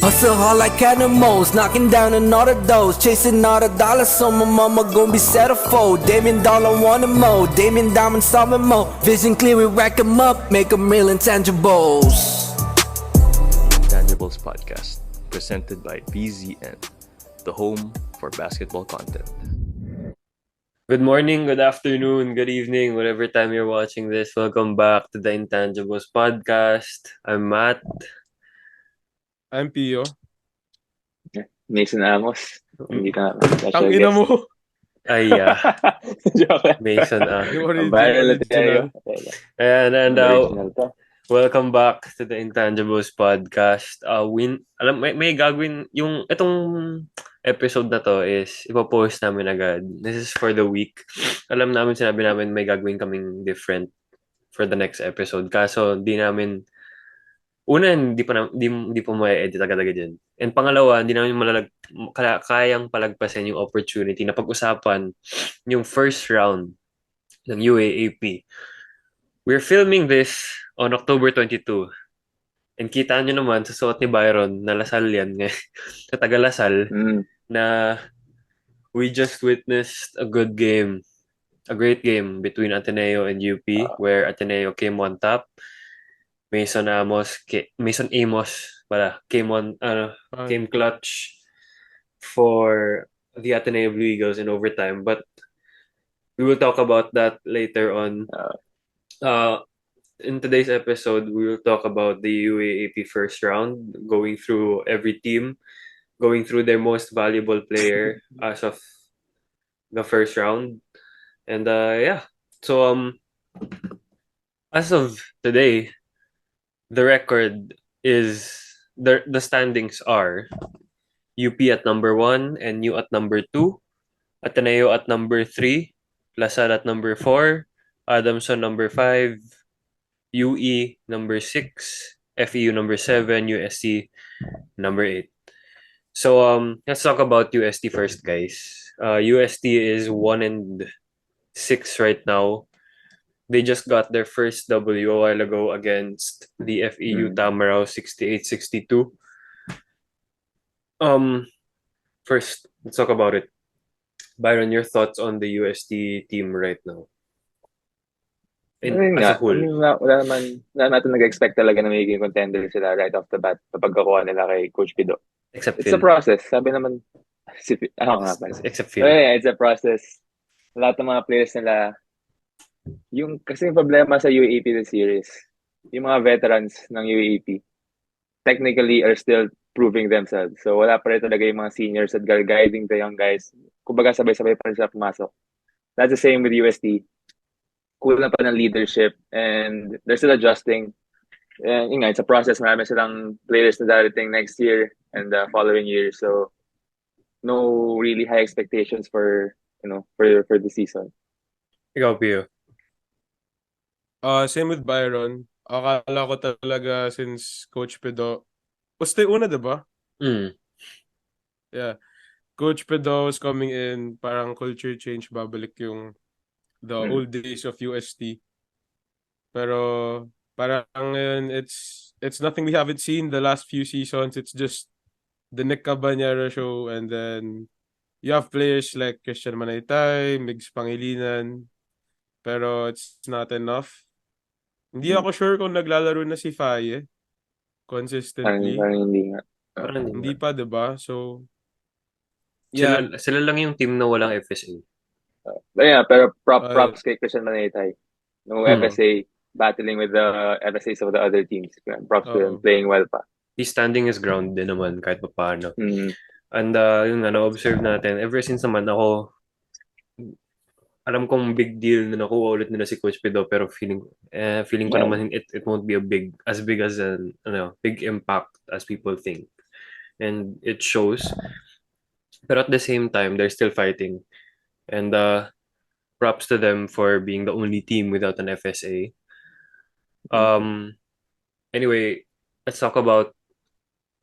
Hustle hard like animals, knocking down another dose, chasing all the dollars, so my mama gon' be centerfold. Damien Dollar want 'em more, Damien Diamond solving more. Vision clear, we rack 'em up, make 'em real intangibles. Intangibles Podcast, presented by BZN, the home for basketball content. Good morning, good afternoon, good evening, whatever time you're watching this. Welcome back to the Intangibles Podcast. I'm Matt. I'm Pio. Mason Amos. Hindi ka Ang ina mo. Ay, Joke lang. Mason. Yung Viral na original. And Original to. welcome back to the Intangibles Podcast. May gagawin yung itong episode na to is ipopost namin agad. This is for the week. Alam namin, sinabi namin may gagawin kaming different for the next episode. Kaso hindi namin hindi pa ma-edit agad dyan. And pangalawa, hindi namin kayang palagpasin yung opportunity na pag-usapan yung first round ng UAAP. We're filming this on October 22. And kita nyo naman sa suot ni Byron na Lasal yan. Sa taga Lasal na we just witnessed a great game between Ateneo and UP where Ateneo came on top. Mason Amos came clutch for the Ateneo Blue Eagles in overtime, but we will talk about that later on. In today's episode, we will talk about the UAAP first round, going through every team, going through their most valuable player as of the first round. And so as of today, the record is the standings are UP at number 1 and U at number 2, Ateneo at number 3, LaSalle at number 4, Adamson number 5, UE number 6, FEU number 7, USC number 8. So let's talk about UST first, guys. UST is 1-6 right now. They just got their first W a while ago against the FEU Tamaraw 68-62. First, let's talk about it. Byron, your thoughts on the UST team right now? As a whole. Wala naman nag-expect talaga na magiging contender sila right off the bat kapag kakuha nila kay Coach Pido. Except It's Phil. a process. Sabi naman, Except Phil. it's a process. Lahat ng mga players nila, kasi yung problema sa UAAP this series, yung mga veterans ng UAAP, technically are still proving themselves. So wala pa rin talaga yung mga seniors at guiding the young guys. Kumbaga sabay-sabay pa rin sila pumasok. That's the same with UST. Kulang pa ng leadership and they're still adjusting. And it's a process. Marami silang players na darating next year and the following year. So no really high expectations for the season. Ikaw, Pio. Same with Byron. Akala ko talaga since Coach Pedro, Uste una, diba? Yeah. Coach Pedro is coming in, parang culture change, babalik yung the old days of UST. Pero parang ngayon, it's nothing we haven't seen the last few seasons. It's just the Nick Cabañero show, and then you have players like Christian Manaytay, Migs Pangilinan, pero it's not enough. Hindi ako sure kung naglalaro na si Faye consistently. Parang hindi nga. Hindi pa, diba? So, yeah. Sila lang yung team na walang FSA. But yeah, pero props kay Christian Manaytay. No FSA, battling with the FSAs of the other teams. Props to them, playing well pa. He's standing his ground din naman kahit pa paano. And yung na-observe natin, ever since naman ako, alam kong big deal na nakuha ulit nila si Coach Pido, pero feeling ko naman it won't be as big as an big impact as people think. And it shows. But at the same time, they're still fighting. And props to them for being the only team without an FSA. Anyway, let's talk about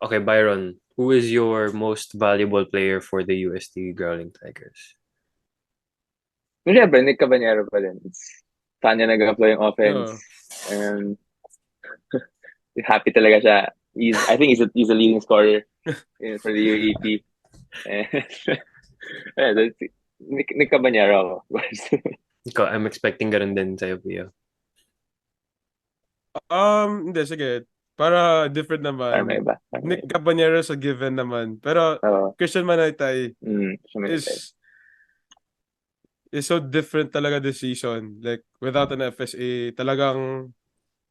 Byron, who is your most valuable player for the UST Growling Tigers? Siyempre, Nick Cabañero pa din. Saan niya nag-apply yung offense. And happy talaga siya. I think he's a leading scorer for the UAAP. And that's Nick Cabanero, of course. I'm expecting ganun din sa'yo, Pio. Hindi, sige. Para different Para may naman. iba. Nick Cabanero sa given naman. Pero Oo. Christian Manaytay Siya may tayo. is so different talaga this season. Like, without an FSA, talagang,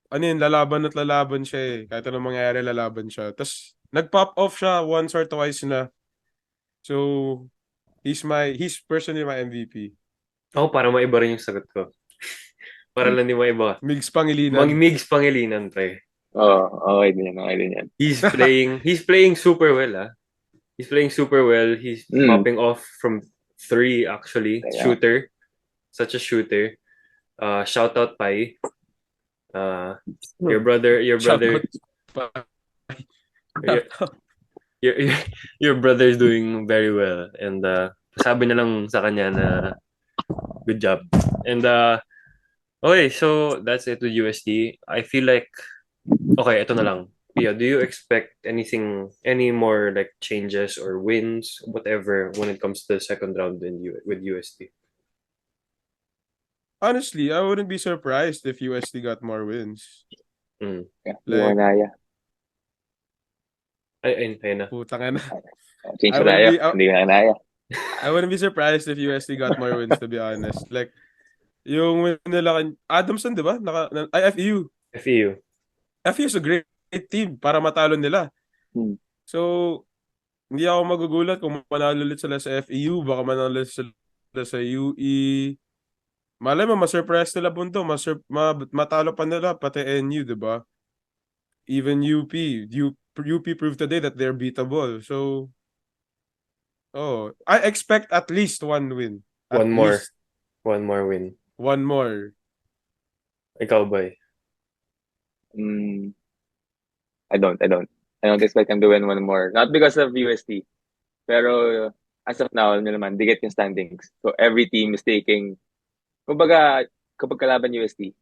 ano yun, lalaban at lalaban siya eh. Kahit anong mangyayari, lalaban siya. Tapos, nag-pop off siya once or twice na. So, he's personally my MVP. Para maiba rin yung sagot ko. Para lang di maiba. Migs Pangilinan. Migs Pangilinan, pre. Okay din yan. He's playing super well, ah. He's playing super well. He's popping off from 3, actually. Yeah. Shooter. Such a shooter. Shout out, Pai. Your brother, your brother is doing very well. And sabi na lang sa kanya na good job. And okay, so that's it with USD. I feel like okay, ito na lang. Pia, do you expect any more like changes or wins, whatever, when it comes to the second round with USD? Honestly, I wouldn't be surprised if USD got more wins. Yeah, Like, Naya. Ayun na. putang ina. Change I na tayo. wouldn't Hindi na Naya. I wouldn't be surprised if USD got more wins, to be honest. Like, yung win nila Adamson, di ba? FEU. FEU is a great team para matalo nila. So, hindi ako magugulat kung manalo ulit sila sa FEU, baka manalo sila sa UE. Malay mo, ma-surprise nila bunto, matalo pa nila, pati NU, di ba? Even UP proved today that they're beatable. So, I expect at least one win. One more win. One more. Ikaw ba? I don't expect them to win one more. Not because of USD. Pero as of now, naman, they get yung standings. So every team is taking, kumbaga, kapag kalaban USD,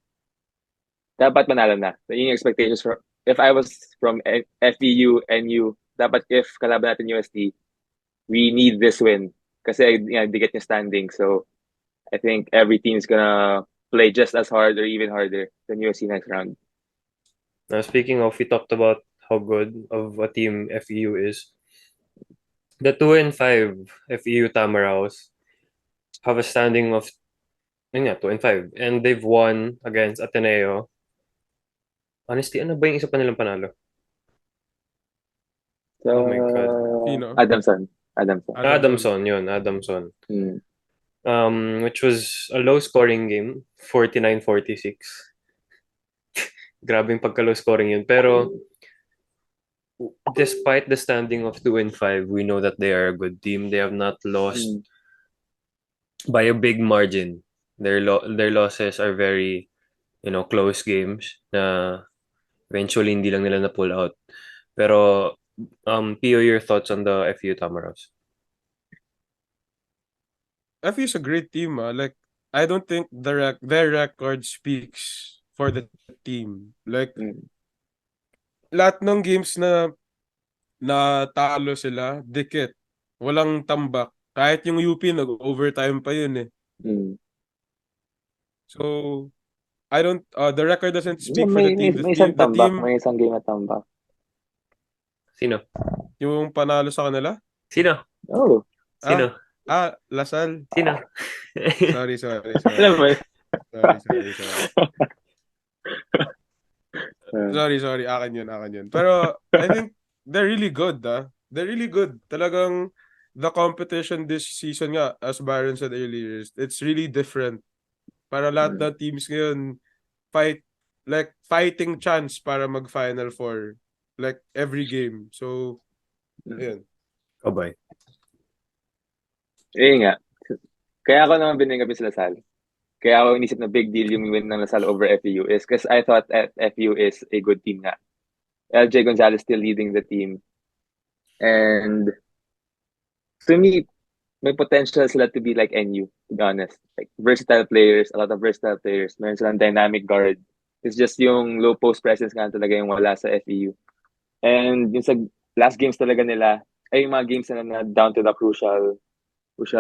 dapat manalo na. So yung expectations if I was from FEU, NU, dapat if kalaban natin USD, we need this win. Kasi they get yung standing. So I think every team is gonna play just as hard or even harder than USD next round. Now, speaking of, we talked about how good of a team FEU is. The 2-5 FEU Tamaraos have a standing of 2-5, and they've won against Ateneo. Honestly, ano ba yung isa pa nilang panalo? So, oh my God. Adamson. Adamson. Which was a low-scoring game, 49-46. Grabing pagka-low scoring yun. Pero, despite the standing of 2-5, we know that they are a good team. They have not lost by a big margin. Their losses are very, close games na eventually hindi lang nila na-pull out. Pero, Pio, your thoughts on the FEU Tamaraos? FEU is a great team. Like, I don't think their record speaks for the team. Like, lahat ng games na talo sila, dikit. Walang tambak. Kahit yung UP, nag-overtime pa yun eh. So, I don't, the record doesn't speak for the team. May isang tambak. May isang game na tambak. Sino? Yung panalo sa kanila? Sino? Oh. Sino? Lasal. Sino? Sorry. Alam mo Sorry. Akin yun. Pero, I think, they're really good, They're really good. Talagang, the competition this season nga, as Byron said earlier, it's really different. Para lahat ng teams ngayon, fighting chance para mag-Final Four. Like, every game. So, yun. Bye. Nga. Kaya ako naman binigay sa Lasal. Kaya ako inisip na big deal yung win ng Lasal over FEU is because I thought FEU is a good team nga. LJ Gonzalez still leading the team. And to me, may potential sila to be like NU, to be honest. Like versatile players, a lot of versatile players. Meron silang dynamic guard. It's just yung low post presence nga talaga yung wala sa FEU. And yung sa last games talaga nila, ay yung mga games na down to the crucial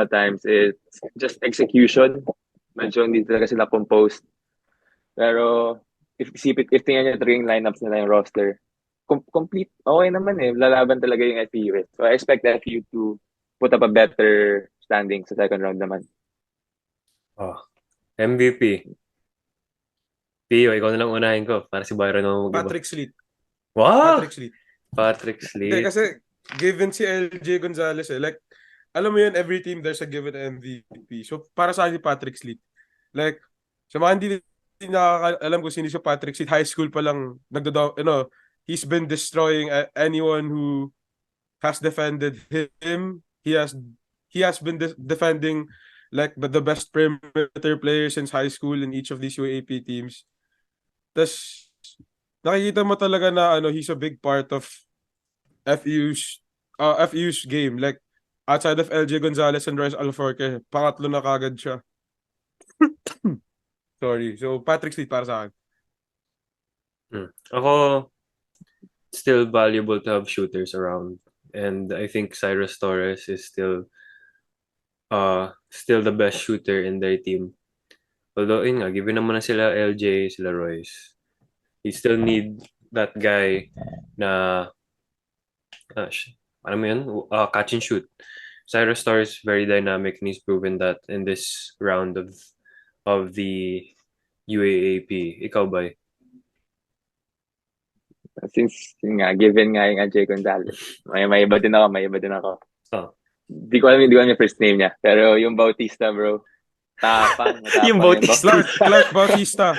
times, it's just execution. Medyo hindi talaga sila composed. Pero if tingnan nyo talaga yung lineups nila, yung roster, complete, okay naman eh. Lalaban talaga yung FEU eh. So I expect the FEU to put up a better standing sa second round naman. Oh, MVP. Pio, ikaw na lang unahin ko para si Byron naman mag-iba. Patrick Sleet. Wow! Patrick Sleet. Patrick Hindi, Sleet. kasi given si LJ Gonzalez like, alam mo yun, every team there's a given MVP. So, para sa akin si Patrick Sleet. Like, sa mga hindi nakakaalam ko sino si Patrick Sleet, high school pa lang, he's been destroying anyone who has defended him. He has been defending like the best perimeter player since high school in each of these UAP teams. Tas nakikita mo talaga na he's a big part of FU's game. Like outside of LJ Gonzalez and Royce Alforque, pangatlo na kagad siya. Sorry. So Patrick Sleet para sa akin. Ako, still valuable to have shooters around. And I think Cyrus Torres is still the best shooter in their team. Although, yun nga, given naman na sila LJ, sila Royce, you still need that guy na, ano mo yun? Catch and shoot. Cyrus Torres very dynamic and he's proven that in this round of the UAAP. Ikaw ba? Since yun nga, given nga yung Jay Gonzalez, may iba din ako. Oh. Di ko alam yung first name niya. Pero yung Bautista, bro, matapang. Yung Bautista. Clark Bautista.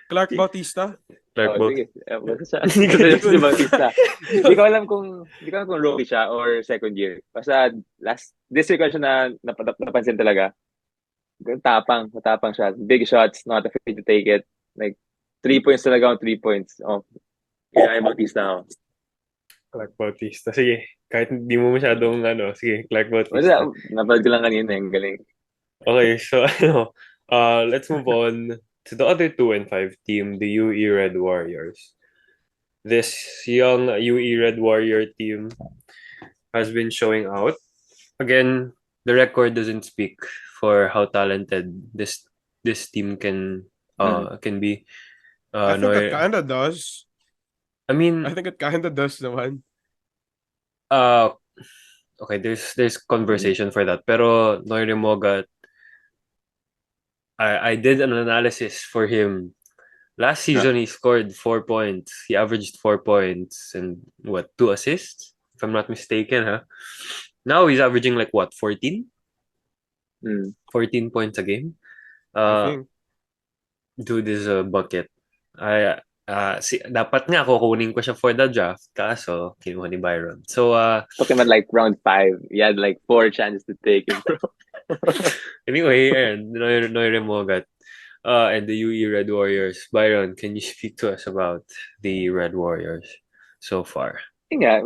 Clark Bautista. Sige. Basta siya. Si Bautista. Di ko alam kung rookie siya or second year. Basta this year ko siya napansin talaga. Matapang siya. Big shots, not afraid to take it. Like, 3 points talaga on 3 points. Kaya Bautista ako. Clark Bautista. Sige, kahit hindi mo masyadong sige, Clark Bautista. Napanood ko lang kanina, ang galing. Okay, so let's move on to the other 2 and 5 team, the UE Red Warriors. This young UE Red Warrior team has been showing out. Again, the record doesn't speak for how talented this team can be. I think it kinda does. I mean, I think it kinda does naman. Okay, there's conversation for that. Pero Noire Mogat, I did an analysis for him. Last season, he scored 4 points. He averaged 4 points and 2 assists, if I'm not mistaken, huh? Now he's averaging 14? 14 points a game. I think. Dude is a bucket. Dapat nga kukunin ko siya for the draft, kaso kinuha ni Byron. So, talking about round 5, you had 4 chances to take him, bro. Anyway, Noire Mogat and the UE Red Warriors. Byron, can you speak to us about the Red Warriors so far? Yeah,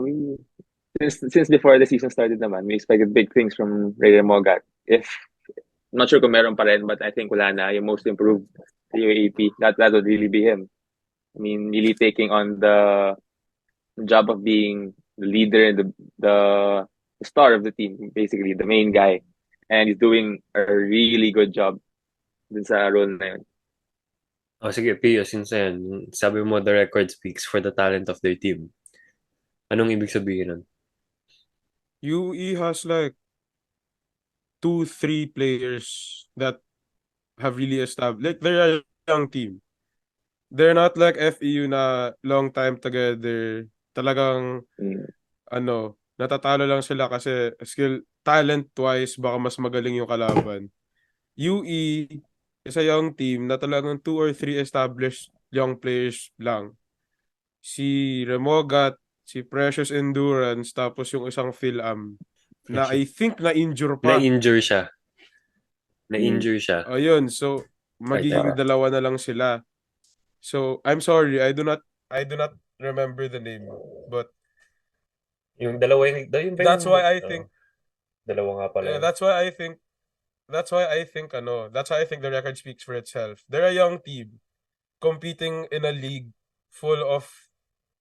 since before the season started naman, we expected big things from Raider Mogat. I'm not sure kung meron pa rin, but I think wala na. Yung most improved UAAP, that would really be him. I mean, really taking on the job of being the leader and the star of the team, basically, the main guy. And he's doing a really good job dun sa role na yun. Sige, Pio, since yan, sabi mo the record speaks for the talent of their team. Anong ibig sabihin nun? UE has 2-3 players that have really established. They're a young team. They're not like FEU na long time together. Talagang natatalo lang sila kasi talent-wise baka mas magaling yung kalaban. UE is a young team na talagang 2 or 3 established young players lang. Si Remogat, si Precious Endurance, tapos yung isang Phil-Am na I think na-injure pa. Na-injure siya. Ayun, so magiging dalawa na lang sila. So, I'm sorry, I do not remember the name, but yung dalawa yung that's why I think dalawa nga pala. That's why I think the record speaks for itself. They're a young team competing in a league full of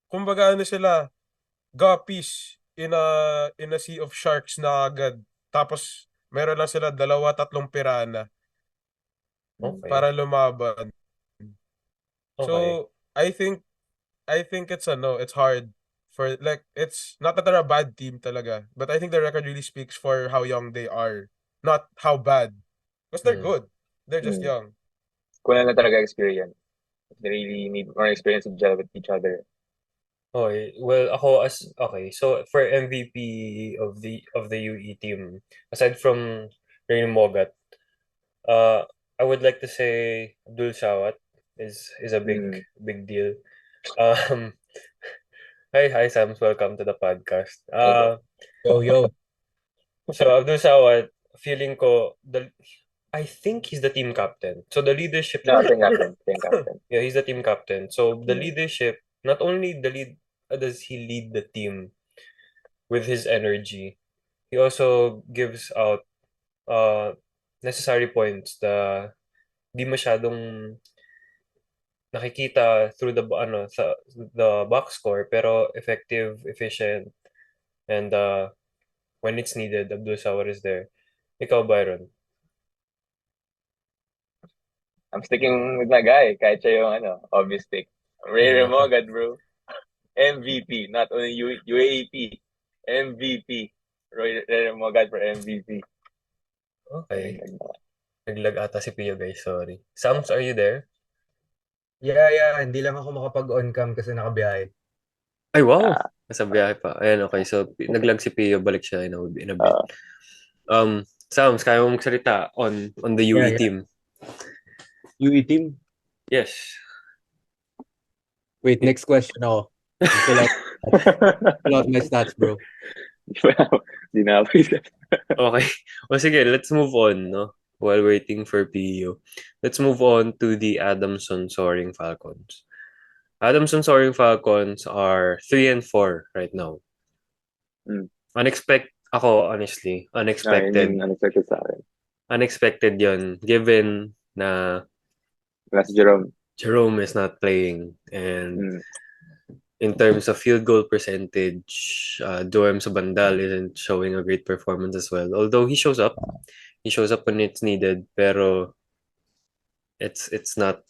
kumbaga ano sila, guppies in a sea of sharks na agad. Tapos meron lang sila 2, 3 pirana Okay. para lumaban. Okay. So, I think it's hard for like it's not that they're a bad team talaga, but I think the record really speaks for how young they are, not how bad. Because they're Mm. good. They're just Mm. young. Kulang na talaga experience. They really need more experience to gel with each other. Okay. Well, okay. So for MVP of the UE team, aside from Rain Mogat, I would like to say Abdul Shawat is a big Mm. big deal. Um, hi Sams, welcome to the podcast. Yo, yo. So Abdul Shawat, feeling ko I think he's the team captain. So the leadership No, that team captain. Team captain. yeah, he's the team captain. So the Mm. leadership, not only does he lead the team with his energy, he also gives out uh necessary points na di masyadong nakikita through the box score pero effective, efficient, and when it's needed, Abdul Sawar is there. Ikaw, Byron. I'm sticking with my guy. Kahit siya yung obvious pick. Ray Yeah. Remogad, bro. MVP. Not only UAAP. MVP. Ray Remogad for MVP. Okay. Naglag ata si Pio, guys. Sorry. Sams, are you there? Yeah. Hindi lang ako makapag-on cam kasi nakabiyahe. Ay, wow. Ah. Nasa biyahe pa. Ayan, okay. So, naglag si Pio. Balik siya in a bit. Sams, kaya mong magsalita on the UE Yeah. team. UE team? Yes. Wait, next question ako. Pull out my stats, bro. Di na ako. Okay. O sige, let's move on, no? While waiting for Pio. Let's move on to the Adamson Soaring Falcons. Adamson Soaring Falcons are 3-4 right now. Mm. Honestly, Yun unexpected. yung unexpected sa akin. Unexpected yun, given na Last Jerome. Jerome is not playing. And Mm. in terms of field goal percentage, Joem Subandal isn't showing a great performance as well. Although he shows up when it's needed, pero it's not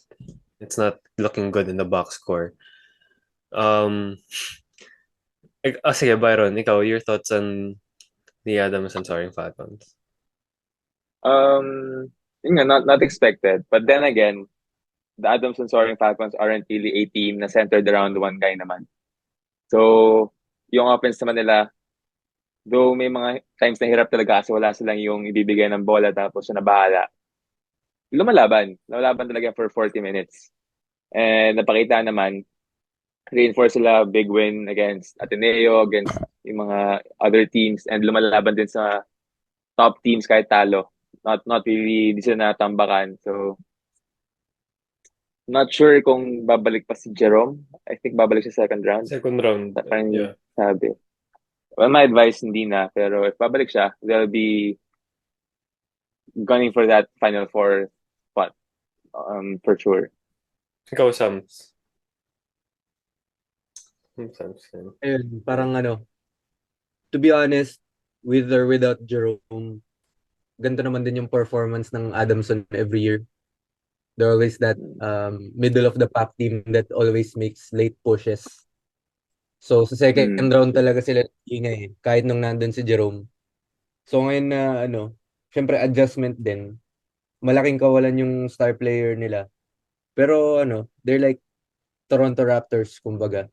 looking good in the box score. Sige, Byron, ikaw, your thoughts on the Adamson Soaring Falcons? Yun nga, not expected. But then again, the Adamson Soaring Falcons aren't really a team na centered around one guy naman. So, yung offense naman nila, though may mga times na hirap talaga kasi wala silang yung ibibigay ng bola tapos siya na bahala. Lumalaban talaga for 40 minutes. And napakita naman, reinforce sila big win against Ateneo, against yung mga other teams, and lumalaban din sa top teams kahit talo. Not really, di sila natambakan. So, not sure kung babalik pa si Jerome. I think babalik sa second round. Second round, Parang yeah. sabi. Well, my advice, hindi na. Pero if babalik siya, they'll be gunning for that Final Four spot. For sure. Ikaw, Sams. Sams, yeah. Ayun, parang to be honest, with or without Jerome, ganito naman din yung performance ng Adamson every year. They're always that middle of the pack team that always makes late pushes. So sa second round talaga sila ingay kahit nung nandun si Jerome. So ngayon na syempre adjustment din. Malaking kawalan yung star player nila. Pero they're like Toronto Raptors kumbaga.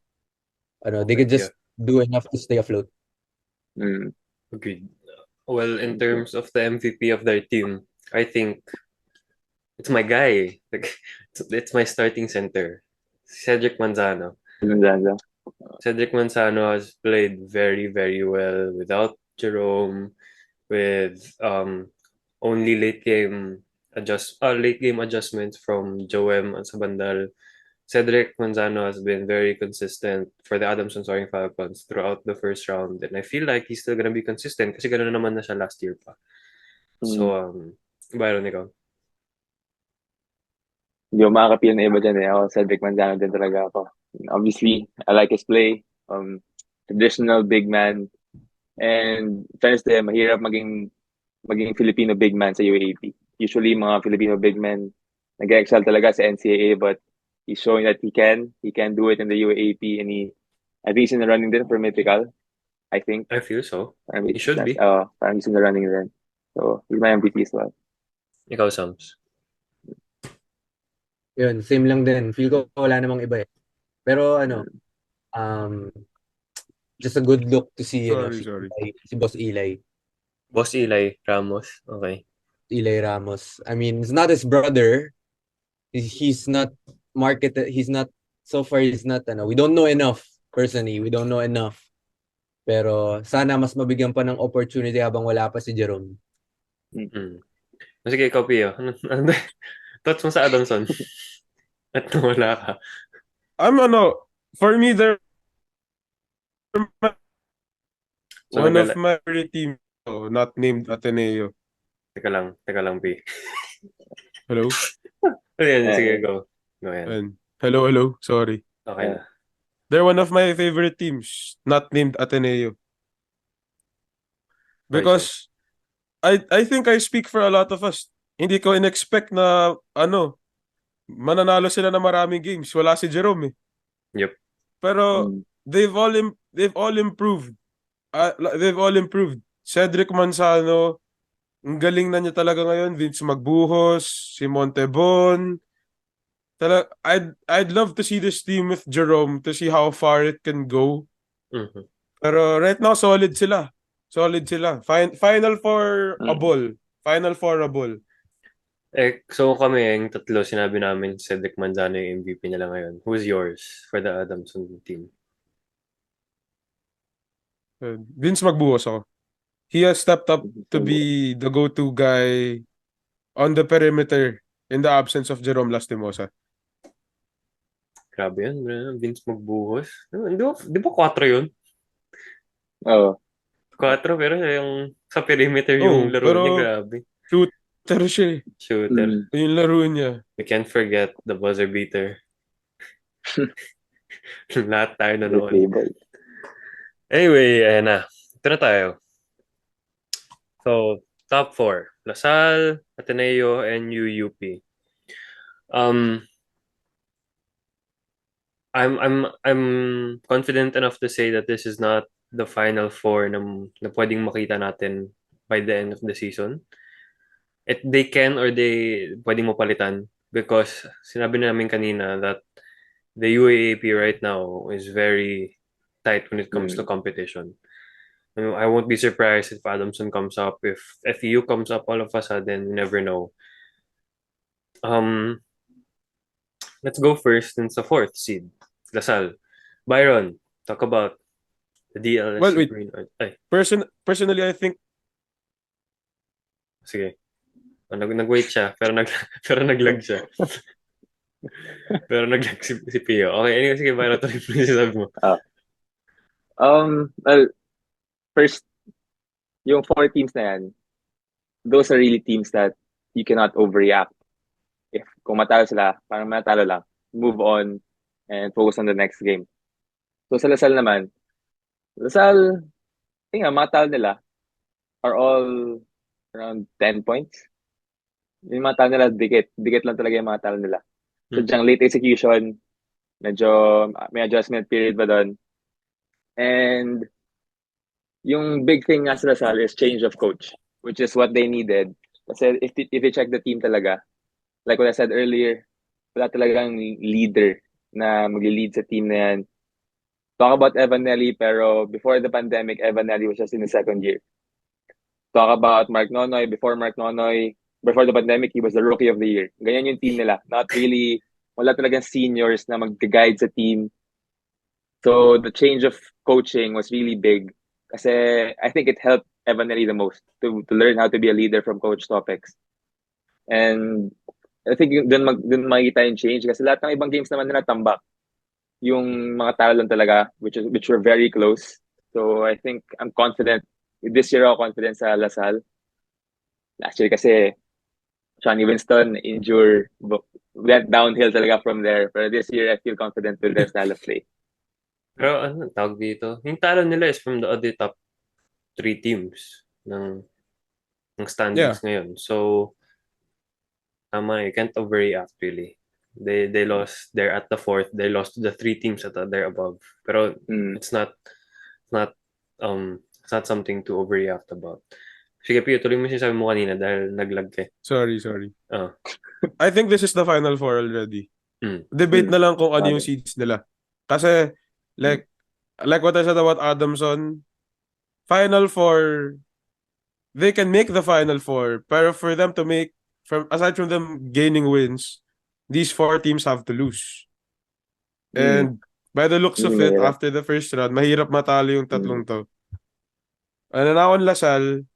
They could just do enough to stay afloat. Agreed. Well, in terms of the MVP of their team, I think it's my guy. Like, it's my starting center, Cedric Manzano. Cedric Manzano has played very, very well without Jerome, with only late game adjustments from Joem and Sabandal. Cedric Manzano has been very consistent for the Adamson Soaring Falcons throughout the first round, and I feel like he's still gonna be consistent kasi gano'n naman na siya last year pa. So, Byron, ikaw? Hindi ako makakapil na iba dyan eh. Ako, Cedric Manzano din talaga ako. Obviously, I like his play. Traditional big man. And fairness to him, mahirap maging Filipino big man sa UAAP. Usually, mga Filipino big men nag-excel talaga sa NCAA, but he's showing that he can do it in the UAAP, and I think he's in the running din for Mythical. I think. I feel so. Parang, He should be. parang he's in the running din. So, he's my MVP as well. Ikaw, Sams. Yun, same lang din. Feel ko wala namang iba eh. Pero um, just a good look to see, Sorry. si Boss Eli. Boss Eli Ramos. Okay. Eli Ramos. I mean, it's not his brother. He's not marketed. So far, he's not, we don't know enough. Personally, we don't know enough. Pero sana mas mabigyan pa ng opportunity habang wala pa si Jerome. Sige, ikaw, Pio. Ano thoughts mo sa Adamson? At wala ka. For me, they're So, one of my favorite teams, not named Ateneo. Teka lang, P. Hello? Ayan, sige, go. Go ahead. And hello. Sorry. Okay na. They're one of my favorite teams, not named Ateneo. Because I think I speak for a lot of us. Hindi ko in-expect na mananalo sila ng maraming games. Wala si Jerome eh. Yep. Pero they've all improved. They've all improved. Cedric Manzano, ang galing na niya talaga ngayon. Vince Magbuhos, si Montebon. I'd love to see this team with Jerome to see how far it can go. Mm-hmm. Pero right now, solid sila. Final for a ball. Final for a ball. So kami, yung tatlo, sinabi namin Cedric Manzano yung MVP nila ngayon. Who's yours for the Adamson team? Vince Magbuhos ako. He has stepped up to be the go-to guy on the perimeter in the absence of Jerome Lastimosa. Grabe yun, Vince Magbuhos. Di ba 4 yun? Oo. 4, pero yung sa perimeter yung laro niya, grabe. Shooter siya. Shooter. Yung laro niya. We can't forget the buzzer beater. Lahat tayo nanood. Anyway, ayan na. Ito na tayo. So, top 4. LaSalle, Ateneo, and UUP. I'm confident enough to say that this is not the final 4 na pwedeng makita natin by the end of the season. They can or they pwedeng mapalitan because sinabi namin kanina that the UAAP right now is very tight when it comes to competition. I won't be surprised if Adamson comes up, if FEU comes up all of a sudden, you never know. Let's go first in the 4th seed, LaSalle. Byron, talk about the DLS. Well, wait. Personally, I think. Sige. Nag-wait siya, pero naglag siya. Pero naglag si Pio. Okay, anyway, sige, Byron, tuloy mo yung sabi mo. Well, first, yung 4 teams na yan, those are really teams that you cannot overreact. Kung matalo sila, parang matalo lang. Move on and focus on the next game. So sa LaSalle naman, mga talo nila are all around 10 points. Yung mga talo nila, dikit lang talaga yung mga talo nila. So dyang late execution, medyo may adjustment period ba doon. And yung big thing nga sa LaSalle is change of coach, which is what they needed. Kasi if you check the team talaga, like what I said earlier, wala talagang leader na mag-lead sa team na yan. Talk about Evan Nelly, pero before the pandemic, Evan Nelly was just in the 2nd year. Talk about Mark Nonoy, before the pandemic, he was the rookie of the year. Ganyan yung team nila. Not really, wala talagang seniors na mag-guide sa team. So the change of coaching was really big. Kasi I think it helped Evan Nelly the most to learn how to be a leader from Coach Topex. And I think dun makikita yung change kasi lahat ng ibang games naman nila tambak. Yung mga talo lang talaga, which were very close. So I think I'm confident. This year ako confident sa LaSalle. Last year kasi Johnny Winston, injured, went downhill talaga from there. Pero this year, I feel confident with their style of play. Pero ano tawag dito? Yung talo nila is from the other top 3 teams ng standings ngayon. So, you can't overreact really. They lost. They're at the 4th. They lost to the 3 teams that are there above. Pero it's not it's not something to overreact about. Sige, Pio, tuloy mo sinasabi mo kanina dahil naglag ka. Sorry. Oh. I think this is the Final Four already. Debate na lang kung ano yung seeds nila. Kasi, like what I said about Adamson, Final Four, they can make the Final Four, pero for them to make, aside from them gaining wins, these 4 teams have to lose. And by the looks of it, after the first round, mahirap matalo yung tatlong to. And now on Lasal,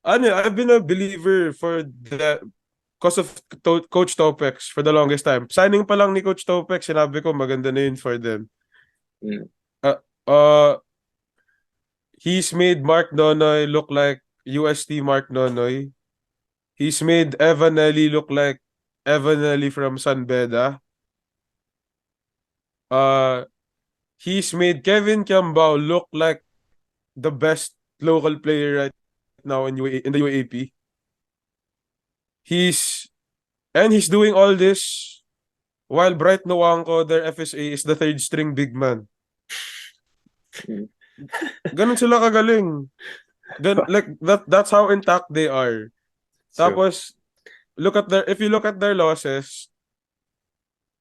I've been a believer because of Coach Topex for the longest time. Signing pa lang ni Coach Topex, sinabi ko maganda na yun for them. He's made Mark Nonoy look like UST Mark Nonoy. He's made Evan Nelly look like Evan Nelly from San Beda. He's made Kevin Kiambao look like the best local player right now in the UAAP. He's doing all this while Bright Noangco, their FSA, is the 3rd string big man. Ganun sila kagaling. That's how intact they are. Tapos, if you look at their losses,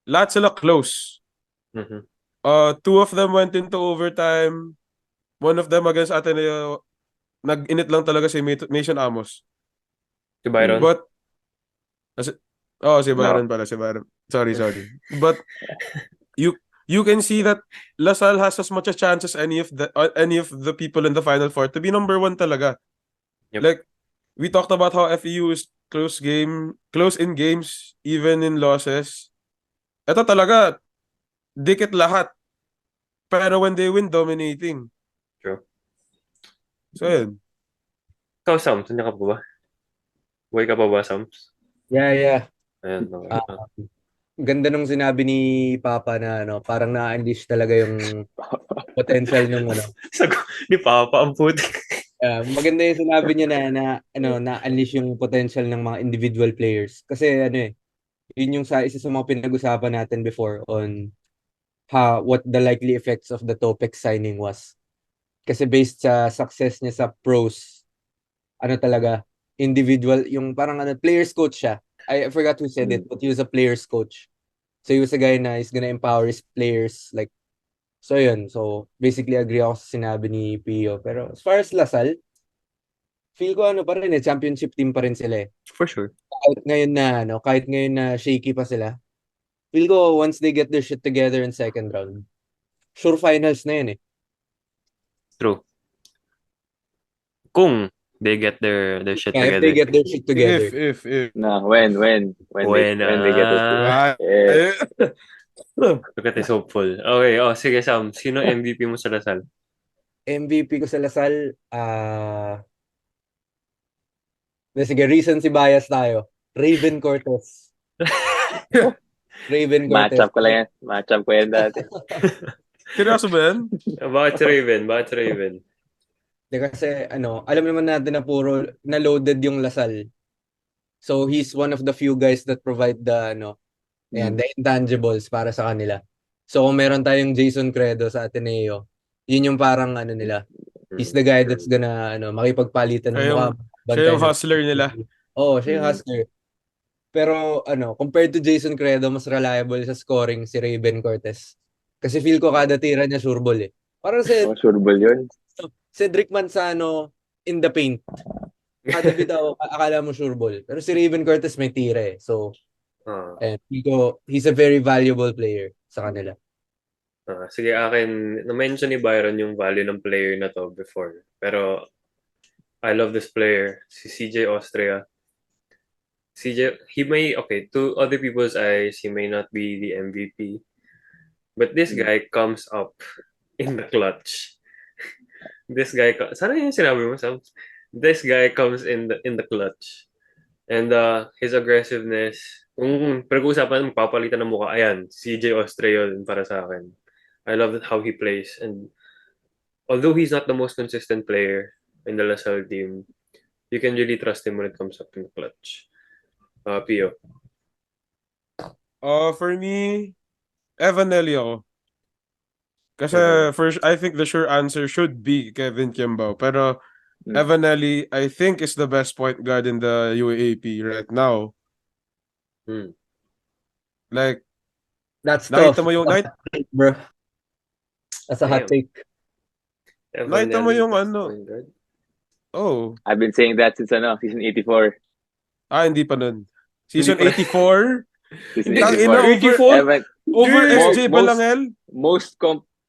lahat sila close. 2 of them went into overtime. One of them against Ateneo, nag-init lang talaga si Mason Amos. Si Byron? Si Byron pala. Si Byron. Sorry. But you can see that LaSalle has as much a chance as any of the people in the Final Four to be number 1 talaga. Yep. Like, we talked about how FEU is close in games, even in losses. Ito talaga, dikit lahat. Pero when they win, dominating. True. So, yun. Ikaw, Sam, saan ka pa ba? Buhay ka pa ba, Sams? Yeah. Ayan, okay. Ganda nung sinabi ni Papa na parang na-unleash talaga yung potential ng Ni Papa ang puti. maganda yung sinabi niya na-unleash yung potential ng mga individual players. Kasi yun yung isa sa mga pinag-usapan natin before on what the likely effects of the Topex signing was. Kasi based sa success niya sa pros, talaga, individual, yung parang players coach siya. I forgot who said it, but he was a players coach. So he was a guy na is gonna empower his players. So yun. So basically agree ako sa sinabi ni Pio. Pero as far as Lasal, feel ko pa rin championship team pa rin sila . For sure. Kahit ngayon na shaky pa sila, feel ko once they get their shit together in second round, sure finals na yun . True. Kung they get their shit together. If they get their shit together. If. No, when they get their shit. Look at this hopeful. Okay, sige Sam, sino MVP mo sa Lasal? MVP ko sa Lasal, sige, recency bias tayo. Raven Cortez. Raven Cortez. Matchup ko yan dati. Seryoso ba yan? Bakit si Raven? Kasi alam naman natin na puro na loaded yung Lasal. So he's one of the few guys that provide the the intangibles para sa kanila. So kung meron tayong Jason Credo sa Ateneo, yun yung parang nila. He's the guy that's gonna makipagpalitan ng mukha. Siya yung hustler nila. Oo, siya yung hustler. Pero compared to Jason Credo, mas reliable sa scoring si Raven Cortez. Kasi feel ko kada tira niya sure ball . Parang sure ball yun. Cedric Manzano in the paint. Kada bitaw, akala mo sure ball. Pero si Raven Cortez may tira . So, he's a very valuable player sa kanila. Sige, akin, na-mention ni Byron yung value ng player na to before. Pero, I love this player, si CJ Austria. To other people's eyes, he may not be the MVP. But this guy comes up in the clutch. Sana yung sinabi mo, Sam? This guy comes in the clutch. And his aggressiveness, kung pag-uusapan, papalitan ng mukha, ayan, CJ Austria yun para sa akin. I love how he plays. And although he's not the most consistent player in the LaSalle team, you can really trust him when it comes up in the clutch. Pio. For me, Evanelli ako. Kasi first, I think the sure answer should be Kevin Kimbao. Pero Evanelli, I think, is the best point guard in the UAAP right now. Like, That's nakita tough. mo yung Bro. That's a hot Damn. take. nakita mo yung best ano. point guard. Oh. I've been saying that since season 84. Hindi pa nun. Season Hindi pa. 84? Season Tangina, 84. over Dude. SJ Balangel?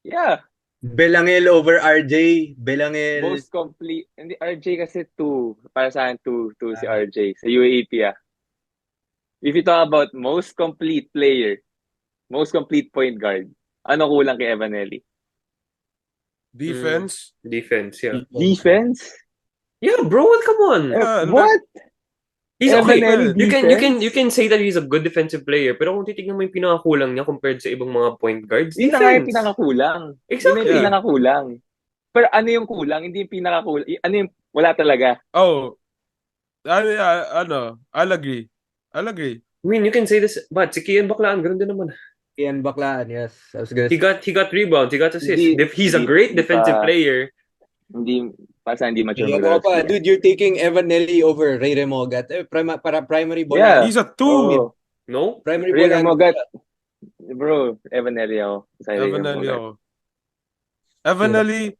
Yeah. Belangel over RJ. Belangel. Most complete. Hindi, RJ kasi 2. Para sa akin, 2 si RJ. Sa UAAP, If you talk about most complete player, most complete point guard, ano kulang kay Evanelli? Defense? Defense, yeah. Defense? Yeah, bro, come on. What? He's okay. Evanelli You can say that he's a good defensive player, pero kung titignan mo yung pinakakulang niya compared sa ibang mga point guards, Yun na nga yung defense. pinakakulang. Exactly. Yun na yung pinakakulang. Pero ano yung kulang? Hindi yung pinakakulang. Ano yung wala talaga? Oh. I'll agree. I mean, you can say this, but si Kian Baklaan, ganun din naman. Kian Baklaan, yes. I was gonna He got rebounds, he got assists. He's a great defensive player. Hindi mature Ano pa, dude, you're taking Evanelli over Ray Remogat. Para primary ball. Yeah. He's a 2. Oh. No? Primary Ray ball. Remogat. Bro, Evanelli ako. Evanelli ako. Evanelli.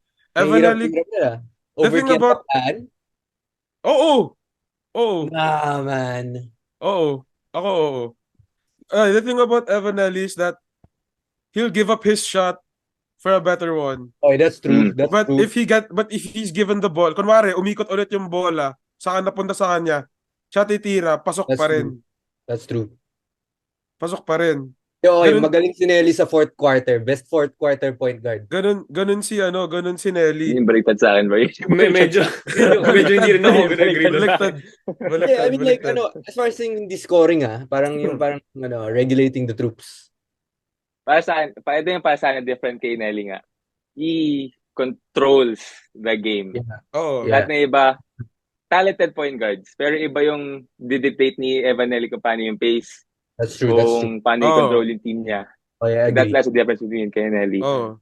Over thing Kian about- Baklaan? Oo. Nah, man. Oo. Ako, oo. The thing about Evanelli is that he'll give up his shot for a better one. Oh, that's true. That's But true. if he's given the ball, kunwari, umikot ulit yung bola, saka napunta sa kanya, siya titira, pasok That's pa rin. That's true. Pasok pa rin. Magaling si Nelly sa fourth quarter. Best fourth quarter point guard. Ganun si Nelly. Yung baliktad sa akin, bro. Medyo hindi rin ako agree doon. Baliktad. Yeah, I mean like as far as yung the scoring parang regulating the troops. Para sa akin, different kay Nelly nga. He controls the game. Yeah. Oh. Lahat na iba, talented point guards. Pero iba yung didictate ni Evanelli kung paano yung pace. That's true. Kung paano i-control yung team niya. Oh, yeah, I agree. That's the difference between kay Nelly. Oh.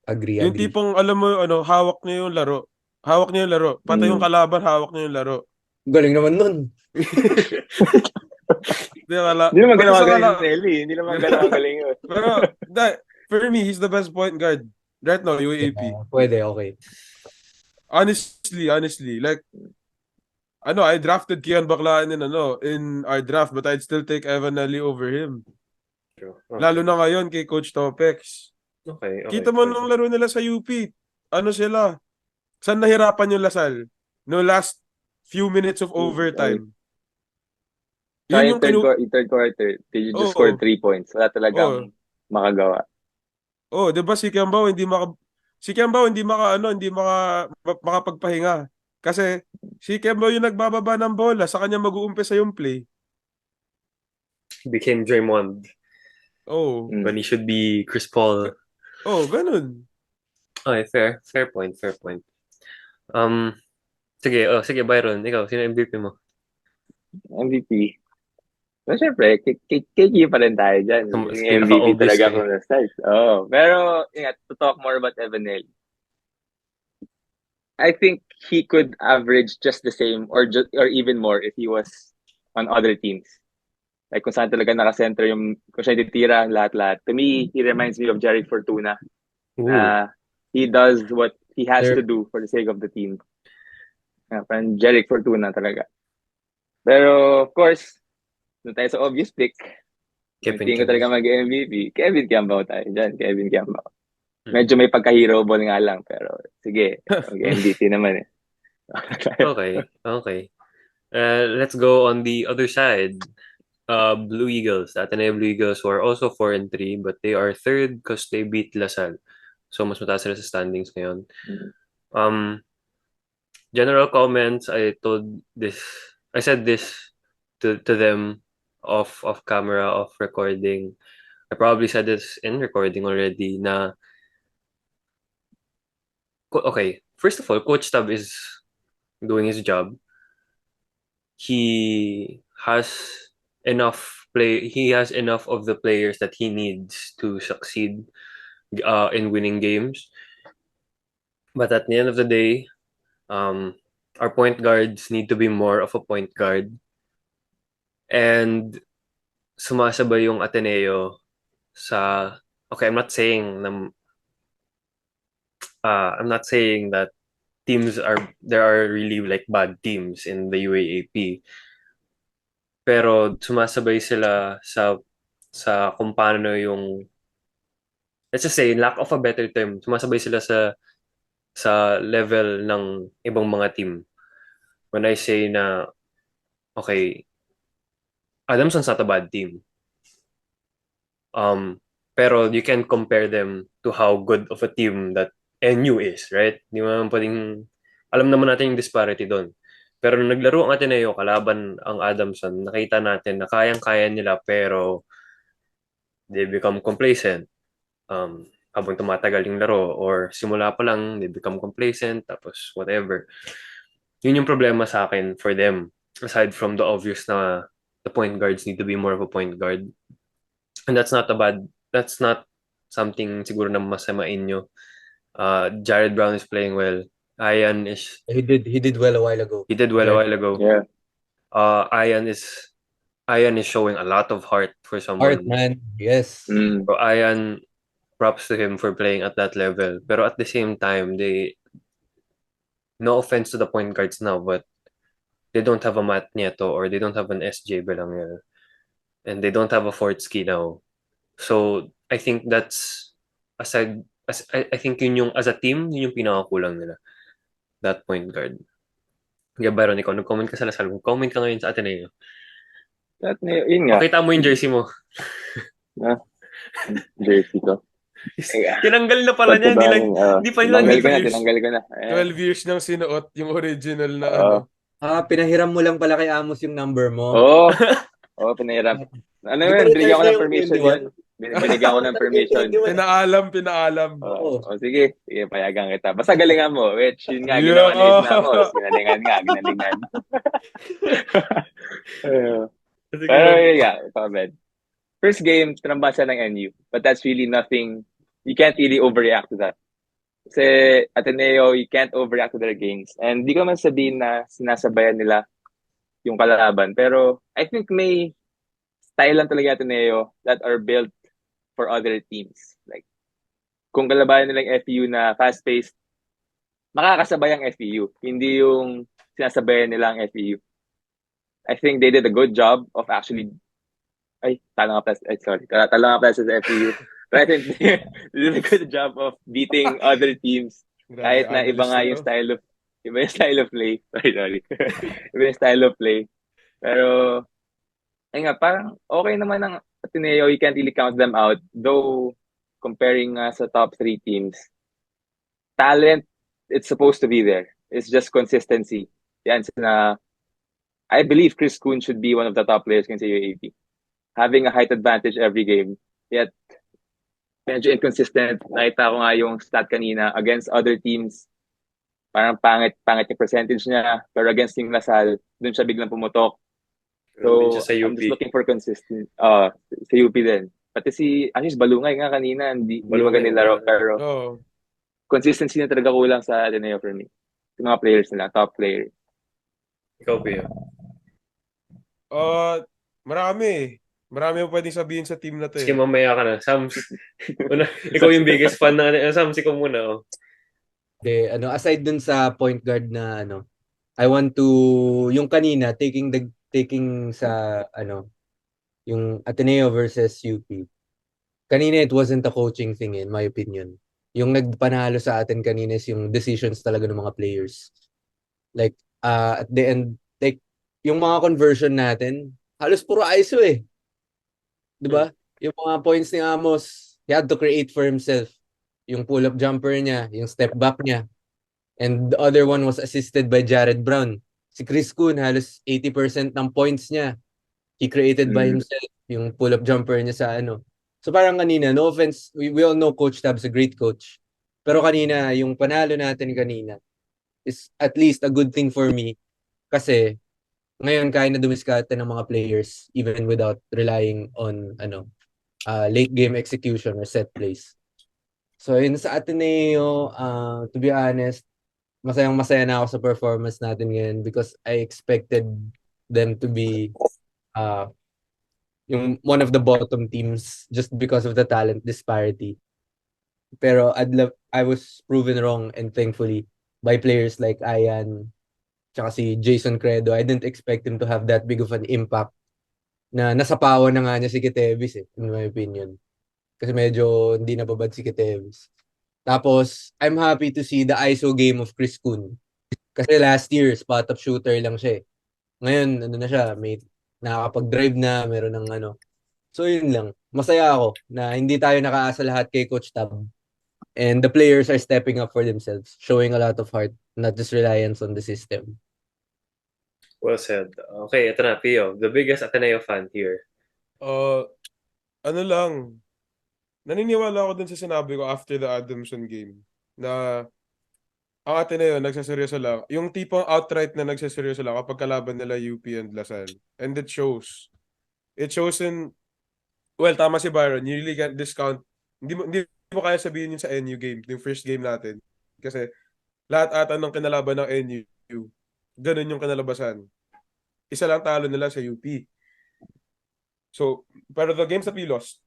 Agree. Yung tipong, alam mo, hawak niya yung laro. Patay yung kalaban, hawak niya yung laro. Galing naman nun. Hindi naman galing Nelly. Hindi naman galing yun. Pero, for me, he's the best point guard. Right now, UAAP. Pwede, okay. Honestly, like, I drafted Kian Baklaan in our draft, but I'd still take Evanelli over him. Okay. Lalo na ngayon kay Coach Topex. Okay. Kita mo nung laro nila sa UP. Ano sila? Saan nahirapan yung Lasal? No last few minutes of overtime. Yun yung third quarter, they just scored 3 points. Wala talagang makagawa. Oh, 'di ba si Kiambao hindi makapagpahinga. Kasi si Kiambao yung nagbababa ng bola, sa kanya mag-uumpisa yung play. Became Draymond. Oh. When he should be Chris Paul. Oh, ganun. Okay, fair point. Sige Byron, ikaw, sino MVP mo? MVP. So, syempre, kiki pa rin tayo dyan. Yung MVP talaga from the start. Oh, pero, to talk more about Evanelli. I think he could average just the same or even more if he was on other teams. Like kung saan talaga naka-center kung siya titira, lahat-lahat. To me, he reminds me of Jerick Fortuna. He does what he has to do for the sake of the team. Parang Jerick Fortuna talaga. Pero, of course, doon tayo sa obvious pick. Tingin ko talaga mag-MVP. Kevin Kiambao tayo dyan. Kevin Kiambao. Medyo may pagka-hero ball nga lang. Pero, sige. Mag-MVP naman eh. Okay. Let's go on the other side. Blue Eagles. Ateneo Blue Eagles were also 4-3, but they are third because they beat Lasal. So, mas mataas sila sa standings ngayon. General comments, I said this to them off camera, off recording. I probably said this in recording already na okay, first of all, Coach Tab is doing his job. He has he has enough of the players that he needs to succeed in winning games. But at the end of the day, our point guards need to be more of a point guard. And sumasabay yung Ateneo sa okay, I'm not saying that there are really like bad teams in the UAAP. Pero sumasabay sila sa kung paano yung let's just say lack of a better term, sumasabay sila sa level ng ibang mga team. When I say na okay, Adamson's not a bad team. Pero you can compare them to how good of a team that NU is, right? Di mo naman pwedeng, alam naman natin yung disparity doon. Pero nung naglaro ang Ateneo kalaban ang Adamson, nakita natin na kayang-kaya nila pero they become complacent. Habang tumatagal yung laro or simula pa lang, they become complacent tapos whatever. Yun yung problema sa akin for them. Aside from the obvious na the point guards need to be more of a point guard. And that's not something siguro na masamain nyo. Jared Brown is playing well. Ian is... He did well a while ago. He did well a while ago. Yeah. Ian is showing a lot of heart for someone. Heart, man. Yes. So Ian, props to him for playing at that level. Pero at the same time, no offense to the point guards now, but they don't have a Matt Nieto or they don't have an SJ Belangel. And they don't have a Fortsky now. So, I think that's I think yun yung as a team, yun yung pinakakulang nila. That point guard. Kaya Byron, ikaw, nag-comment ka sa Lasal. Comment ka ngayon sa Ateneo. Yun nga. Pakita mo yung jersey mo. Jersey ko. Tinanggal na pala niya. Hindi pa lang. Tinanggal ko na. 12 years nang sinuot yung original na Pinahiram mo lang pala kay Amos yung number mo. Oo, pinahiram. Ano yun? Binigyan ko ng permission yun. Binigyan ko ng permission. Pinaalam. Sige, payagan kita. Basta galingan mo, which yun nga, ginawa ni Isnamos. Ginalingan. Pero yeah, Pamed. First game, tinamba siya ng NU. But that's really nothing, you can't really overreact to that. Kasi Ateneo, you can't overreact to their games. And di ko man sabihin na sinasabayan nila yung kalaban. Pero I think may style lang talaga Ateneo that are built for other teams. Like, kung kalabayan nila yung FEU na fast-paced, makakasabay ang FEU. Hindi yung sinasabayan nila ang FEU. I think they did a good job of actually talo nga pala sa FEU. But I think they did a good job of beating other teams. Kahit na iba nga yung style of play. Sorry. Iba yung style of play. Pero, parang okay naman ang Ateneo, you can't really count them out. Though, comparing sa top 3 teams, talent, it's supposed to be there. It's just consistency. Yan, I believe Chris Kuhn should be one of the top players in UAAP. Having a height advantage every game. Yet, medyo inconsistent. Nakita ko nga yung stat kanina against other teams. Parang pangit yung percentage niya. Pero against Team Lasal, dun siya biglang pumutok. So, I'm just looking for consistent. Sa UP din. Pati si Anis Balungay nga kanina, hindi magaling laro. Pero consistency na talaga kulang sa Ateneo for me. Yung mga players nila, top players. Ikaw, Pia? Marami mo pwedeng sabihin sa team na to. Sige, mamaya ka na. Sam, ikaw yung biggest fan na Sam, ikaw muna. Aside dun sa point guard na I want to, yung kanina, taking sa yung Ateneo versus UP. Kanina it wasn't a coaching thing in my opinion. Yung nagpanalo sa atin kanina is yung decisions talaga ng mga players. Like at the end, like yung mga conversion natin, halos puro ISO eh. 'Di ba? Yung mga points ni Amos, he had to create for himself. Yung pull-up jumper niya, yung step back niya. And the other one was assisted by Jared Brown. Si Chris Kuhn, halos 80% ng points niya He created by himself yung pull-up jumper niya sa ano. So parang kanina, no offense, we all know Coach Tab's a great coach. Pero kanina, yung panalo natin kanina is at least a good thing for me kasi ngayon kaya na dumiskarte ng mga players even without relying on late game execution or set plays. So yun sa Ateneo, to be honest, masayang-masaya na ako sa performance natin ngayon because I expected them to be yung one of the bottom teams just because of the talent disparity. Pero I was proven wrong, and thankfully by players like Ayan tsaka si Jason Credo. I didn't expect him to have that big of an impact na nasapawan na nga niya si Kitevis in my opinion. Kasi medyo hindi nababad si Kitevis. Tapos, I'm happy to see the ISO game of Chris Kun. Kasi last year, spot-up shooter lang siya eh. Ngayon, ano na siya, may nakakapag-drive na, meron ng ano. So, yun lang. Masaya ako na hindi tayo nakaasa lahat kay Coach Tab. And the players are stepping up for themselves, showing a lot of heart, not just reliance on the system. Well said. Okay, ito na, Pio. The biggest Ateneo fan here. Ano lang, naniniwala ako dun sa sinabi ko after the Adamson game na ang Ateneo nagsaseryoso lang. Yung tipong outright na nagsaseryoso lang kapag kalaban nila UP and Lasal. And it shows. It shows in, well, tama si Byron, you really can't discount. Hindi mo kaya sabihin yun sa NU game, yung first game natin. Kasi lahat ata ng kinalaban ng NU, ganun yung kinalabasan. Isa lang talo nila sa UP. So, pero the games that we lost,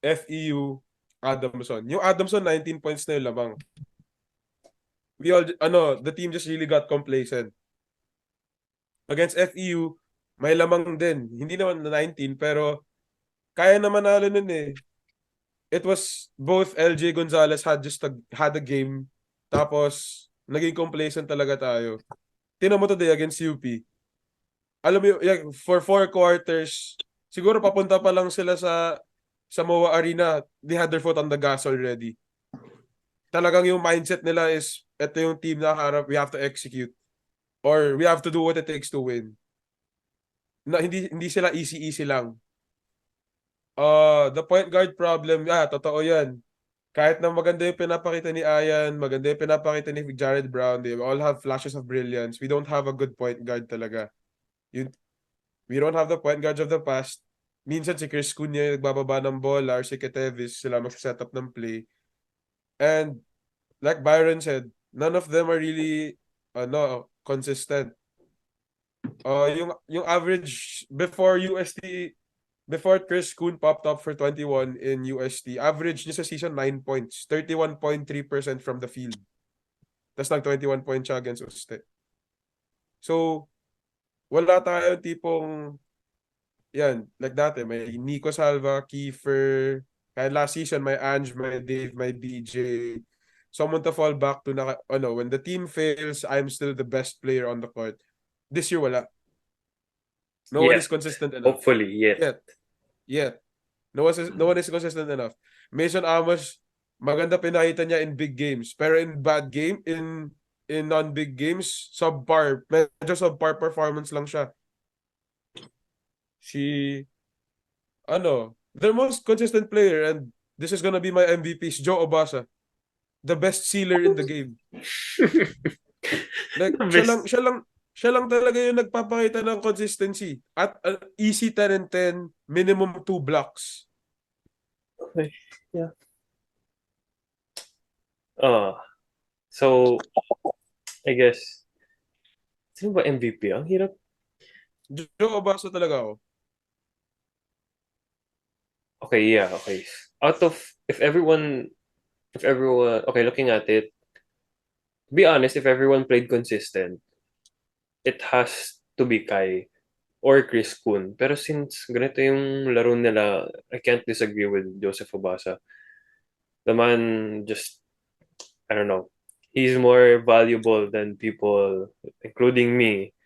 FEU, Adamson. Yung Adamson, 19 points na yung lamang. The team just really got complacent. Against FEU, may lamang din. Hindi naman na 19, pero kaya naman nalo nun eh. It was both LJ Gonzalez had a game, tapos naging complacent talaga tayo. Tingnan mo today against UP. Alam mo, for 4 quarters, siguro papunta pa lang sila sa MOA Arena, they had their foot on the gas already. Talagang yung mindset nila is, ito yung team na harap, we have to execute. Or we have to do what it takes to win. Na, hindi sila easy lang. The point guard problem, totoo yan. Kahit na maganda yung pinapakita ni Ayan, maganda yung pinapakita ni Jared Brown, they all have flashes of brilliance. We don't have a good point guard talaga. We don't have the point guards of the past. Minsan si Chris Cunha yung nagbababa ng bola or si Ketevis, sila magsa-set up ng play. And like Byron said, none of them are really consistent. Yung average before Chris Kuhn popped up for 21 in UST, average niya sa season 9 points, 31.3% from the field. Tapos nag 21 points siya against Uste. So, wala tayo tipong yan, like dati, may Nico Salva, Kiefer, kaya last season, may Ange, may Dave, may BJ. Someone to fall back to when the team fails, I'm still the best player on the court. This year, wala. No one is consistent enough. Hopefully, yet. No one is consistent enough. Mason Amos, maganda pinakita niya in big games. Pero in non-big games, medyo subpar performance lang siya. Their most consistent player, and this is gonna be my MVP, is Joe Obasa. The best sealer in the game. Like, siya lang talaga yung nagpapakita ng consistency. At easy 10 and 10, minimum 2 blocks. Okay. Yeah. So, I guess, sino ba MVP? Ang hirap. Joe Obasa talaga ako. Okay, yeah, okay. If everyone, okay, looking at it, to be honest, if everyone played consistent, it has to be Kai or Chris Kun. Pero since ganito yung laro nila, I can't disagree with Joseph Obasa. The man just, I don't know, he's more valuable than people, including me,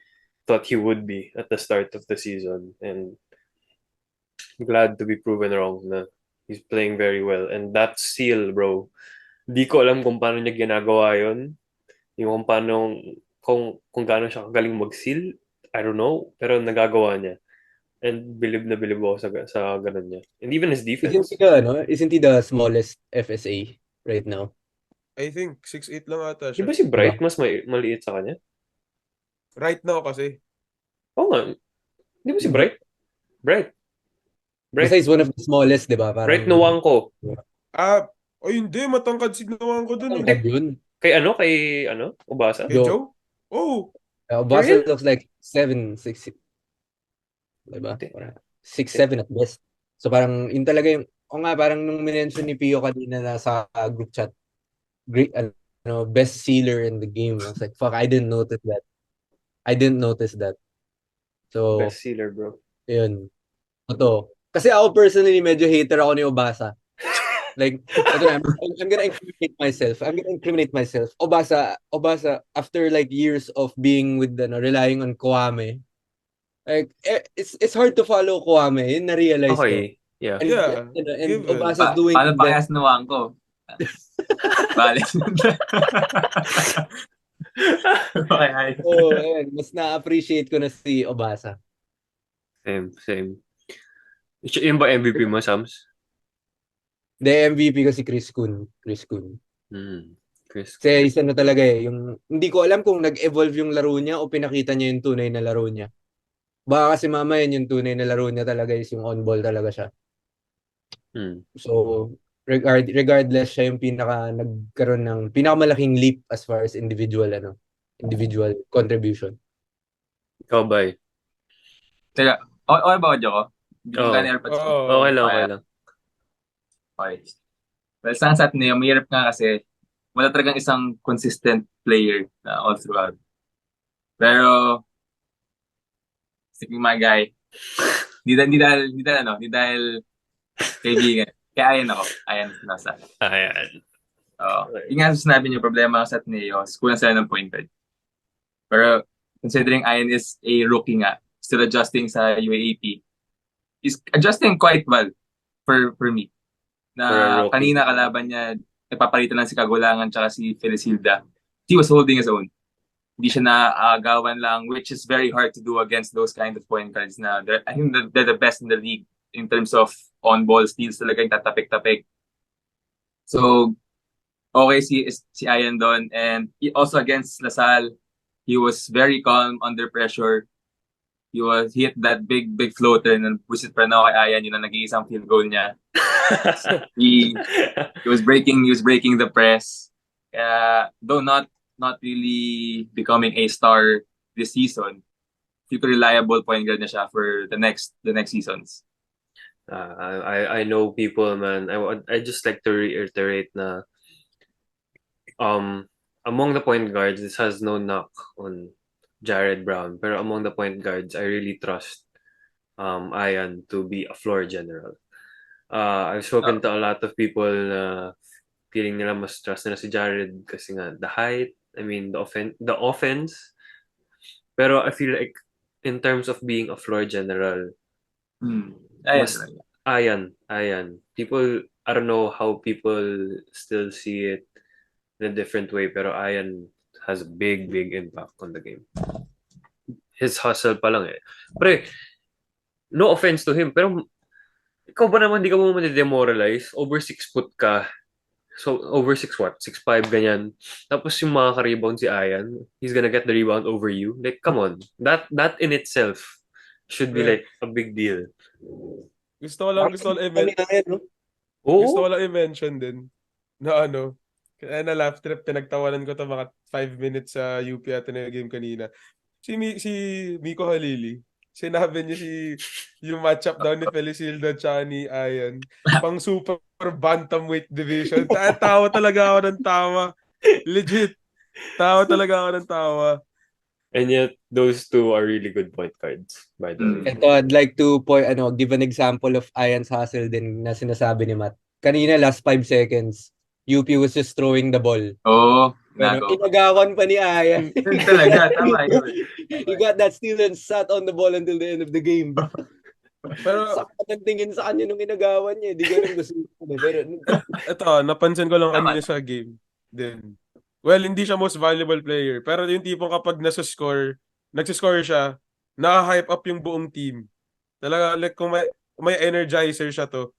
thought he would be at the start of the season. And glad to be proven wrong na he's playing very well. And that seal, bro, di ko alam kung paano niya ginagawa yun. Yung kung gaano siya kagaling mag-seal, I don't know, pero nagagawa niya. And bilib na bilib ako sa ganun niya. And even his Isn't defense. he the smallest FSA right now? I think 6'8 lang ata Di siya. ba si Bright mas maliit sa kanya? Right now kasi. Oo nga. Di ba si Bright? Bright. Basta he's one of the smallest, di ba? Bright Parang, Nuwangko. Hindi. Matangkad signawan ko dun tangkad eh. yun. Kay Ubasa? Kay Joe. Joe? Oh, Obasa real? looks like 7'6", diba? Hindi. 6'7" at best. So parang yun talaga yung, parang nung minention ni Pio kanina na sa group chat, great, best sealer in the game. I was like, fuck, I didn't notice that. So, Best sealer, bro. yun. Ito. Kasi ako personally, medyo hater ako ni Obasa. Like, I'm gonna incriminate myself. Obasa, after like years of being with, relying on Kwame, like, it's hard to follow Kwame. Yun na-realize ko. Okay. Yeah. And, Yeah, and given. Obasa's doing Paano the pa best. kaya sinuwaan ko? Bale. Okay, hi. So, ayan, mas na-appreciate ko na si Obasa. Same. Yung ba MVP mo, Sams? The MVP ko si Chris Kun. Chris. Kasi isa na talaga yung hindi ko alam kung nag-evolve yung laro niya o pinakita niya yung tunay na laro niya. Baka kasi mamaya yung tunay na laro niya talaga is yung on-ball talaga siya. So, regardless, siya yung nagkaroon ng pinakamalaking leap as far as individual contribution. Ikaw ba? Teka, okay ba audio ko? Hindi Oo. ka na-airpods ko. Okay lang. Okay. Well, sa atin na mahirap nga kasi wala talagang isang consistent player na all throughout. Pero, sticking my guy, hindi dahil kaibigan. Kaya ayan nasa. Ayan. Yung nga sinabi niyo, problema sa Ateneo, kulang sila ng point guard. Pero, considering Ian is a rookie nga, still adjusting sa UAAP, is adjusting quite well for me. Na kanina kalaban niya, napapalitan lang si Kagulangan tsaka si Felicilda. He was holding his own. Hindi siya naagawan lang, which is very hard to do against those kind of point guards na I think they're the best in the league in terms of on-ball steals, talaga yung tatapik-tapik. So, okay si Ian doon. And also against LaSalle, he was very calm under pressure. He hit that big floater and visit pa na kay Ian, yun na nag-iisang field goal niya. he was breaking the press. Though not really becoming a star this season, super reliable point guard na siya for the next seasons. I know people, man. I just like to reiterate na among the point guards, this has no knock on Jared Brown, pero among the point guards, I really trust Ian to be a floor general. I've spoken to a lot of people na feeling nila mas trust nila si Jared kasi nga the height, I mean the offense. Pero I feel like in terms of being a floor general, Ian. People, I don't know how people still see it in a different way, pero Ian has a big impact on the game. His hustle pa lang eh. Pre, no offense to him, pero ikaw ba naman, di ka mo demoralize? Over 6 foot ka. So, over 6 what? 6'5", ganyan. Tapos yung makaka-rebound si Ian, he's gonna get the rebound over you. Like, come on. That in itself should be like a big deal. Gusto ko lang i-mention din na kaya na laugh trip, pinagtawanan ko to mga 5 minutes sa UP Ateneo game kanina. Si Miko Halili, sinabi niya yung matchup daw ni Felicilda at ni Ian, pang super bantamweight division. Tawa talaga ako ng tawa. Legit. Tawa talaga ako ng tawa. And yet, those two are really good point guards, by the way. Ito, I'd like to give an example of Ian's hustle din na sinasabi ni Matt. Kanina, last 5 seconds, UP was just throwing the ball. Pero inagawan pa ni Ian. Talaga, tama yun. He got that steal and sat on the ball until the end of the game. Pero sakit ang tingin sa kanya nung inagawan niya. Di ganun gusto niya. Pero ito, napansin ko lang kanina sa game din. Well, hindi siya most valuable player. Pero yung tipong kapag nagsiscore siya, naka-hype up yung buong team. Talaga, like, kung may energizer siya to.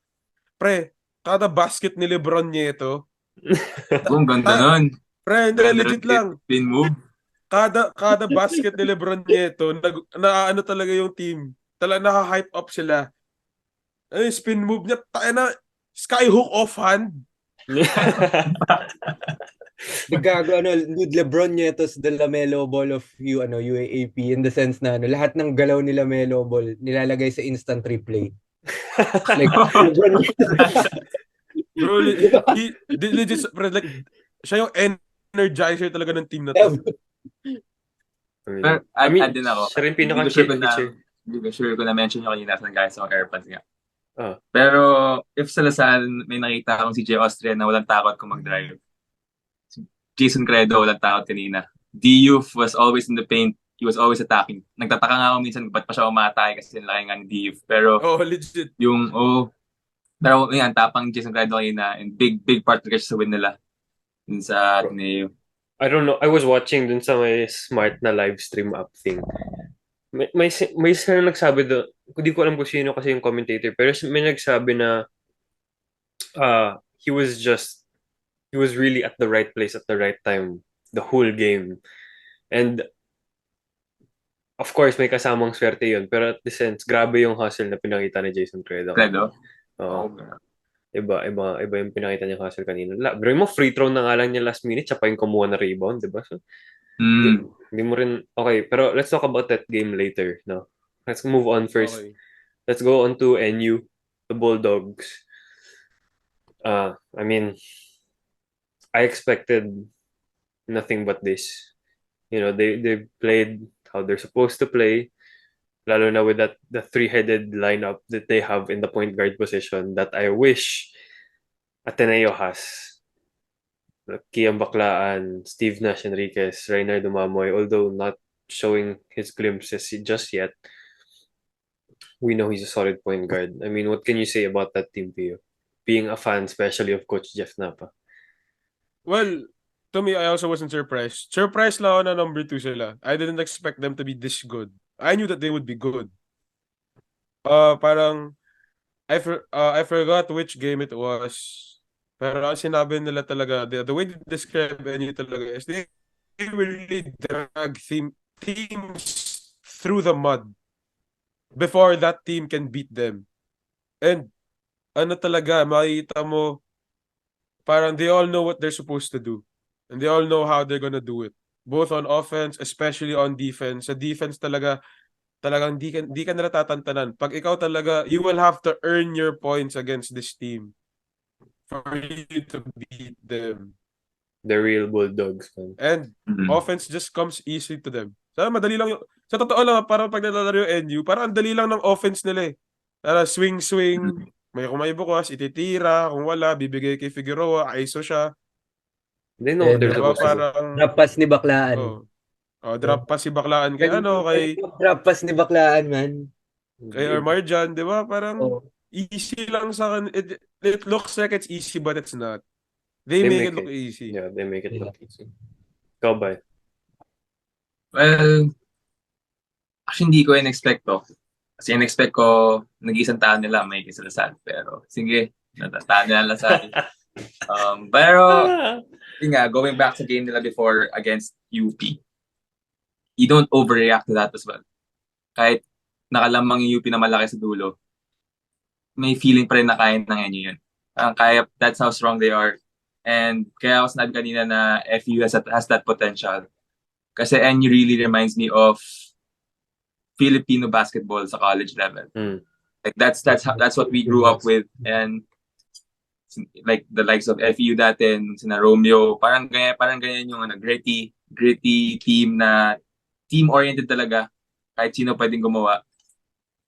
Pre, kada basket ni LeBron Nieto, Ang ganda nun. pre, hindi, Ganda legit nun. lang. Spin move. Kada basket ni LeBron Nieto, naano talaga yung team. Talaga naka-hype up sila. Ano yung spin move niya? Tayo na, skyhook offhand. Gago, dude, LeBron Nietos the Lamelo Ball of UAAP in the sense na lahat ng galaw ni Lamelo Ball nilalagay sa instant replay. Like, LeBron Nietos. Bro, legit, pre, like, siya yung energizer talaga ng team na to. Pero add din ako. Siya rin Hindi ko sure kung pinaka-pitcher. Hindi ko sure kung na-mention nyo kanina sa guys sa AirPods nga. Ah. Pero if sa Lasal, may nakita akong si Jay Austria na walang takot kung mag-drive. Jason Credo, walang takot kanina. Diouf was always in the paint. He was always attacking. Nagtataka nga ako minsan ba't pa siya umatake kasi laki nga ni Diouf. Pero Legit. pero yan, tapang Jason Credo kanina and big part na sa win nila. Dun sa Ateneo. I don't know. I was watching dun sa may smart na live stream app thing. May sila nagsabi doon, hindi ko alam kung sino kasi yung commentator, pero may nagsabi na he was really at the right place at the right time the whole game. And of course, may kasamang swerte yun, pero at the sense, grabe yung hustle na pinakita ni Jason Credo. Oo. Iba yung pinakita niya hustle kanina. Pero mo, free throw na nga lang niya last minute, siya pa yung kumuha na rebound, di ba? So, hindi mo rin, okay, pero let's talk about that game later, no? Let's move on first. Okay. Let's go on to NU, the Bulldogs. I mean, I expected nothing but this. You know, they played how they're supposed to play, lalo na with the three-headed lineup that they have in the point guard position that I wish Ateneo has. Kian Baclaan, Steve Nash Enriquez, Reynard Dumamoy, although not showing his glimpses just yet, we know he's a solid point guard. I mean, what can you say about that team, Pio? Being a fan, especially of Coach Jeff Napa. Well, to me, I also wasn't surprised. Surprised lang ako na number 2 sila. I didn't expect them to be this good. I knew that they would be good. Parang, I forgot which game it was. Pero ang sinabi nila talaga, the way they describe NU talaga is they really drag teams through the mud before that team can beat them. And ano talaga, makikita mo, parang they all know what they're supposed to do. And they all know how they're gonna do it. Both on offense, especially on defense. Sa defense talagang di ka nila tatantanan. Pag ikaw talaga, you will have to earn your points against this team for you to beat them. The real Bulldogs, man. And offense just comes easy to them. Madali lang sa totoo lang, parang pag nalalaro yung NU, parang ang dali lang ng offense nila eh. Swing, may bukas, ititira, kung wala, bibigay kay Figueroa, ISO siya. They know what they're supposed to do. Drop pass ni Baclaan. Drop pass si Baclaan kay Drop pass ni Baclaan, man. Kay Marjan, di ba? Parang easy lang sa akin. It looks like it's easy but it's not. They make it look easy. Yeah, they make it look easy. Go by. Well, actually hindi ko in-expect to. Kasi in-expect ko, nag-iisang taon nila may isa Lasal. Pero sige, natataan nila Lasal. Pero, going back sa game nila before against UP, you don't overreact to that as well. Kahit nakalamang yung UP na malaki sa dulo, may feeling pa rin na kaya ng NU yun. Kaya, that's how strong they are. And kaya ako sinabi kanina na FU has that potential. Kasi NU really reminds me of Filipino basketball sa college level. Like that's what we grew up with, and like the likes of FU dati, sina Romeo, parang ganyan yung gritty team na team-oriented talaga. Kahit sino pwedeng gumawa.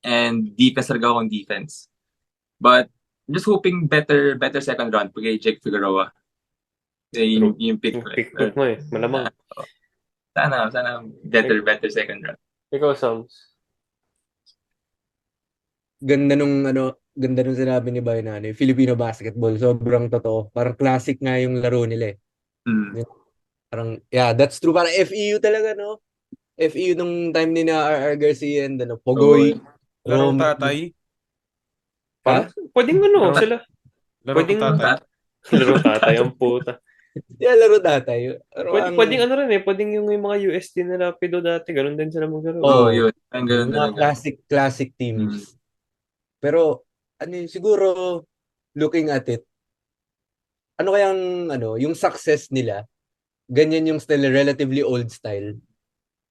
And defense talaga akong defense. But I'm just hoping better second round kay Jake Figueroa. Yung pick mo eh. Malamang. Sana better second round. Ikaw, Sams. Ganda nung sinabi ni Byron na Filipino basketball. Sobrang totoo. Parang classic nga yung laro nila eh. Parang, yeah, that's true. Parang FEU talaga, no? FEU nung time ni na RR Garcia and Pogoy. Larong Roman. tatay. Parang, pwedeng ano, Larong, sila. larong Pwedeng, tatay. laro tatay ang puta. Yeah, laro tatay. Pero Pwedeng ano rin pwedeng yung mga UST na Rapido dati, ganun din sila maglaro. Oo, yun. Ang ganun mga talaga. classic teams. Pero siguro looking at it, ano kayang yung success nila, ganyan yung still relatively old style.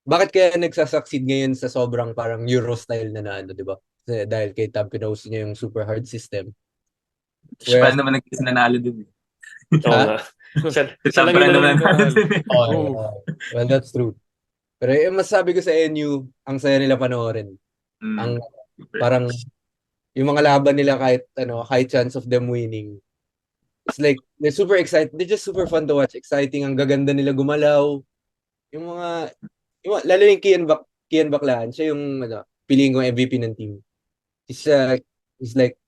Bakit kaya nagsasucceed ngayon sa sobrang parang Euro style na 'di ba? Kasi dahil kay Tam pinost niya yung super hard system. Siya pa Whereas, naman nanalo dun. Oo ha? nga. Siya lang Siya yun naman naman. nanalo dun. Oh, Oo. yeah. Well, that's true. Pero yung masasabi ko sa NU, ang saya nila panoorin. Ang parang yung mga laban nila kahit high chance of them winning. It's like they're super excited. They're just super fun to watch. Exciting, ang gaganda nila gumalaw. Lalo yung Kian Baclaan, siya yung piliin kong MVP ng team. He's like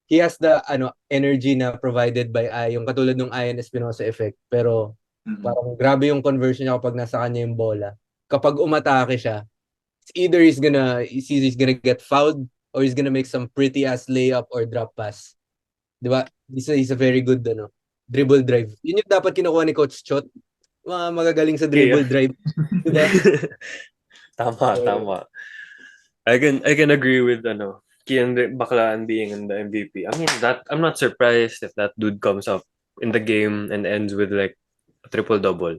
he has the energy na provided by yung katulad ng Ian Espinosa effect, pero parang grabe yung conversion niya kapag nasa kanya yung bola. Kapag umatake siya, it's either he's gonna get fouled or he's gonna make some pretty ass layup or drop pass. 'Di ba? He's a very good dribble drive. Yun yung dapat kinukuha ni Coach Chot. Mga magagaling sa dribble drive. 'Di ba? Tama. I can agree with Kian Baclaan being in the MVP. I mean, that I'm not surprised if that dude comes up in the game and ends with like a triple-double.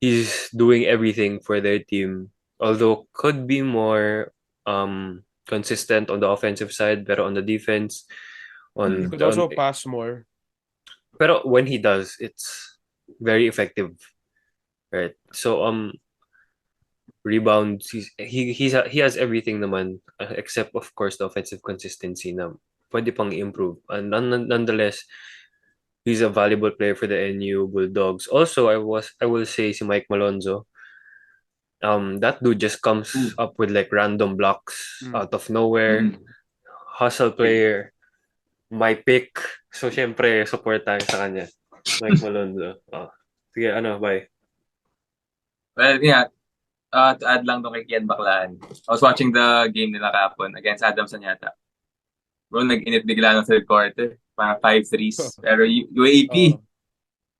He's doing everything for their team, although could be more consistent on the offensive side, pero on the defense, He could also pass more. pero when he does, it's very effective, right? So rebounds, he has everything naman, except of course the offensive consistency na pwede pang improve. And nonetheless, he's a valuable player for the NU Bulldogs. Also, I will say si Mike Malonzo. That dude just comes up with like random blocks out of nowhere. Hustle player. My pick. So, syempre, support tayo sa kanya. Mike Malonzo. Sige, bye. Well, yeah. To add lang doon kay Kian Baclaan. I was watching the game nila kahapon against Adamson yata. Bro, nag-init bigla ng third quarter. Parang 5 threes. Pero UAAP,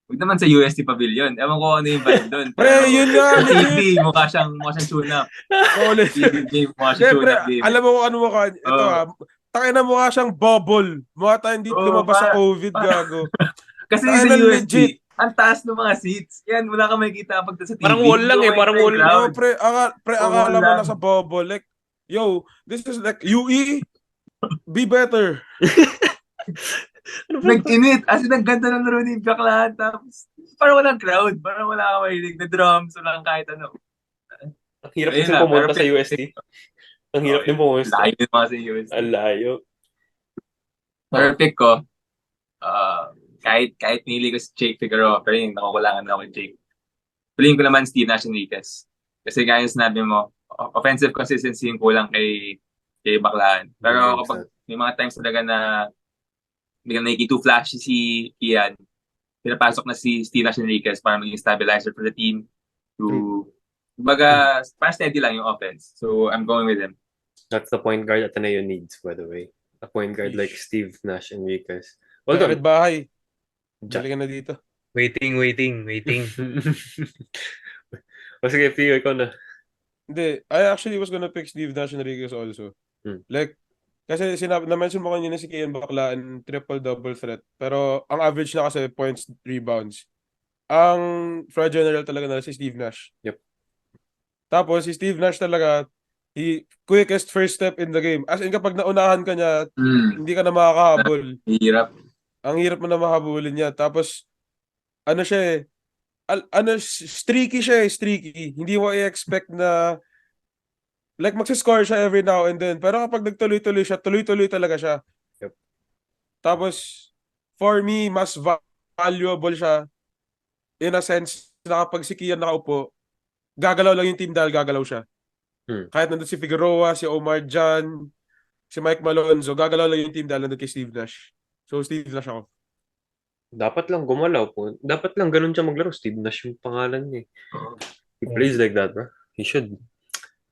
huwag naman sa UST Pavilion. Ewan ko ano yung vibe doon. Pre, yun nga, sa TV, legit. mukha siyang tune-up. Ulit. Game, mukha siyang Pre, tune-up game. alam mo kung ano mukha. Ito takin na mukha siyang bubble. Mukha tayong hindi lumabas sa COVID, gago. Kasi Takin sa na UST, legit. ang taas ng mga seats. Yan, wala kang makikita pag sa TV. Parang wall lang parang wall. No, pre, akala mo nasa bubble. Like, yo, this is like UE. Be better. Nag-init. As in, ang ganda ng laro ni Baclaan. Tapos, parang walang crowd. Parang wala kang mahilig na drums. Walang kahit ano. Ang hirap din pumunta sa UST. Ang hirap din pumunta. Layo din mga sa UST. Ang layo. Pero pick ko, kahit nili ko si Jake Figueroa, pero yung nakukulangan na ako kay Jake. Piliin ko naman Steve Nash Enriquez. Kasi gaya sinabi mo, offensive consistency yung kulang kay Baclaan. Pero kapag may mga times talaga na biglang nakikita flashy si Kian, pinapasok na si Steve Nash Enriquez para maging stabilizer for the team to para steady lang yung offense. So I'm going with him. That's the point guard Ateneo needs, by the way. A point guard like Steve Nash Enriquez. Bakit bahay? Dali ka na dito. Waiting. O sige, Pio, ikaw na. Hindi, I actually was gonna pick Steve Nash Enriquez also. Like, kasi na-mention mo kanina si Kian Baclaan, triple-double threat. Pero ang average na kasi points, rebounds. Ang floor general talaga na si Steve Nash. Yep. Tapos si Steve Nash talaga, he quickest first step in the game. As in kapag naunahan ka niya, hindi ka na makakahabol. Hirap. Ang hirap mo na makahabulin niya. Tapos, siya streaky siya streaky. Hindi mo i-expect na like magsiscore siya every now and then. Pero kapag nagtuloy-tuloy siya, tuloy-tuloy talaga siya. Yep. Tapos, for me, mas valuable siya in a sense na kapag si Kian nakaupo, gagalaw lang yung team dahil gagalaw siya. Kahit nandun si Figueroa, si Omar Jan, si Mike Malonzo, gagalaw lang yung team dahil nandun kay Steve Nash. So, Steve Nash ako. Dapat lang gumalaw po. Dapat lang ganun siya maglaro. Steve Nash yung pangalan niya. He plays like that, bro. He should.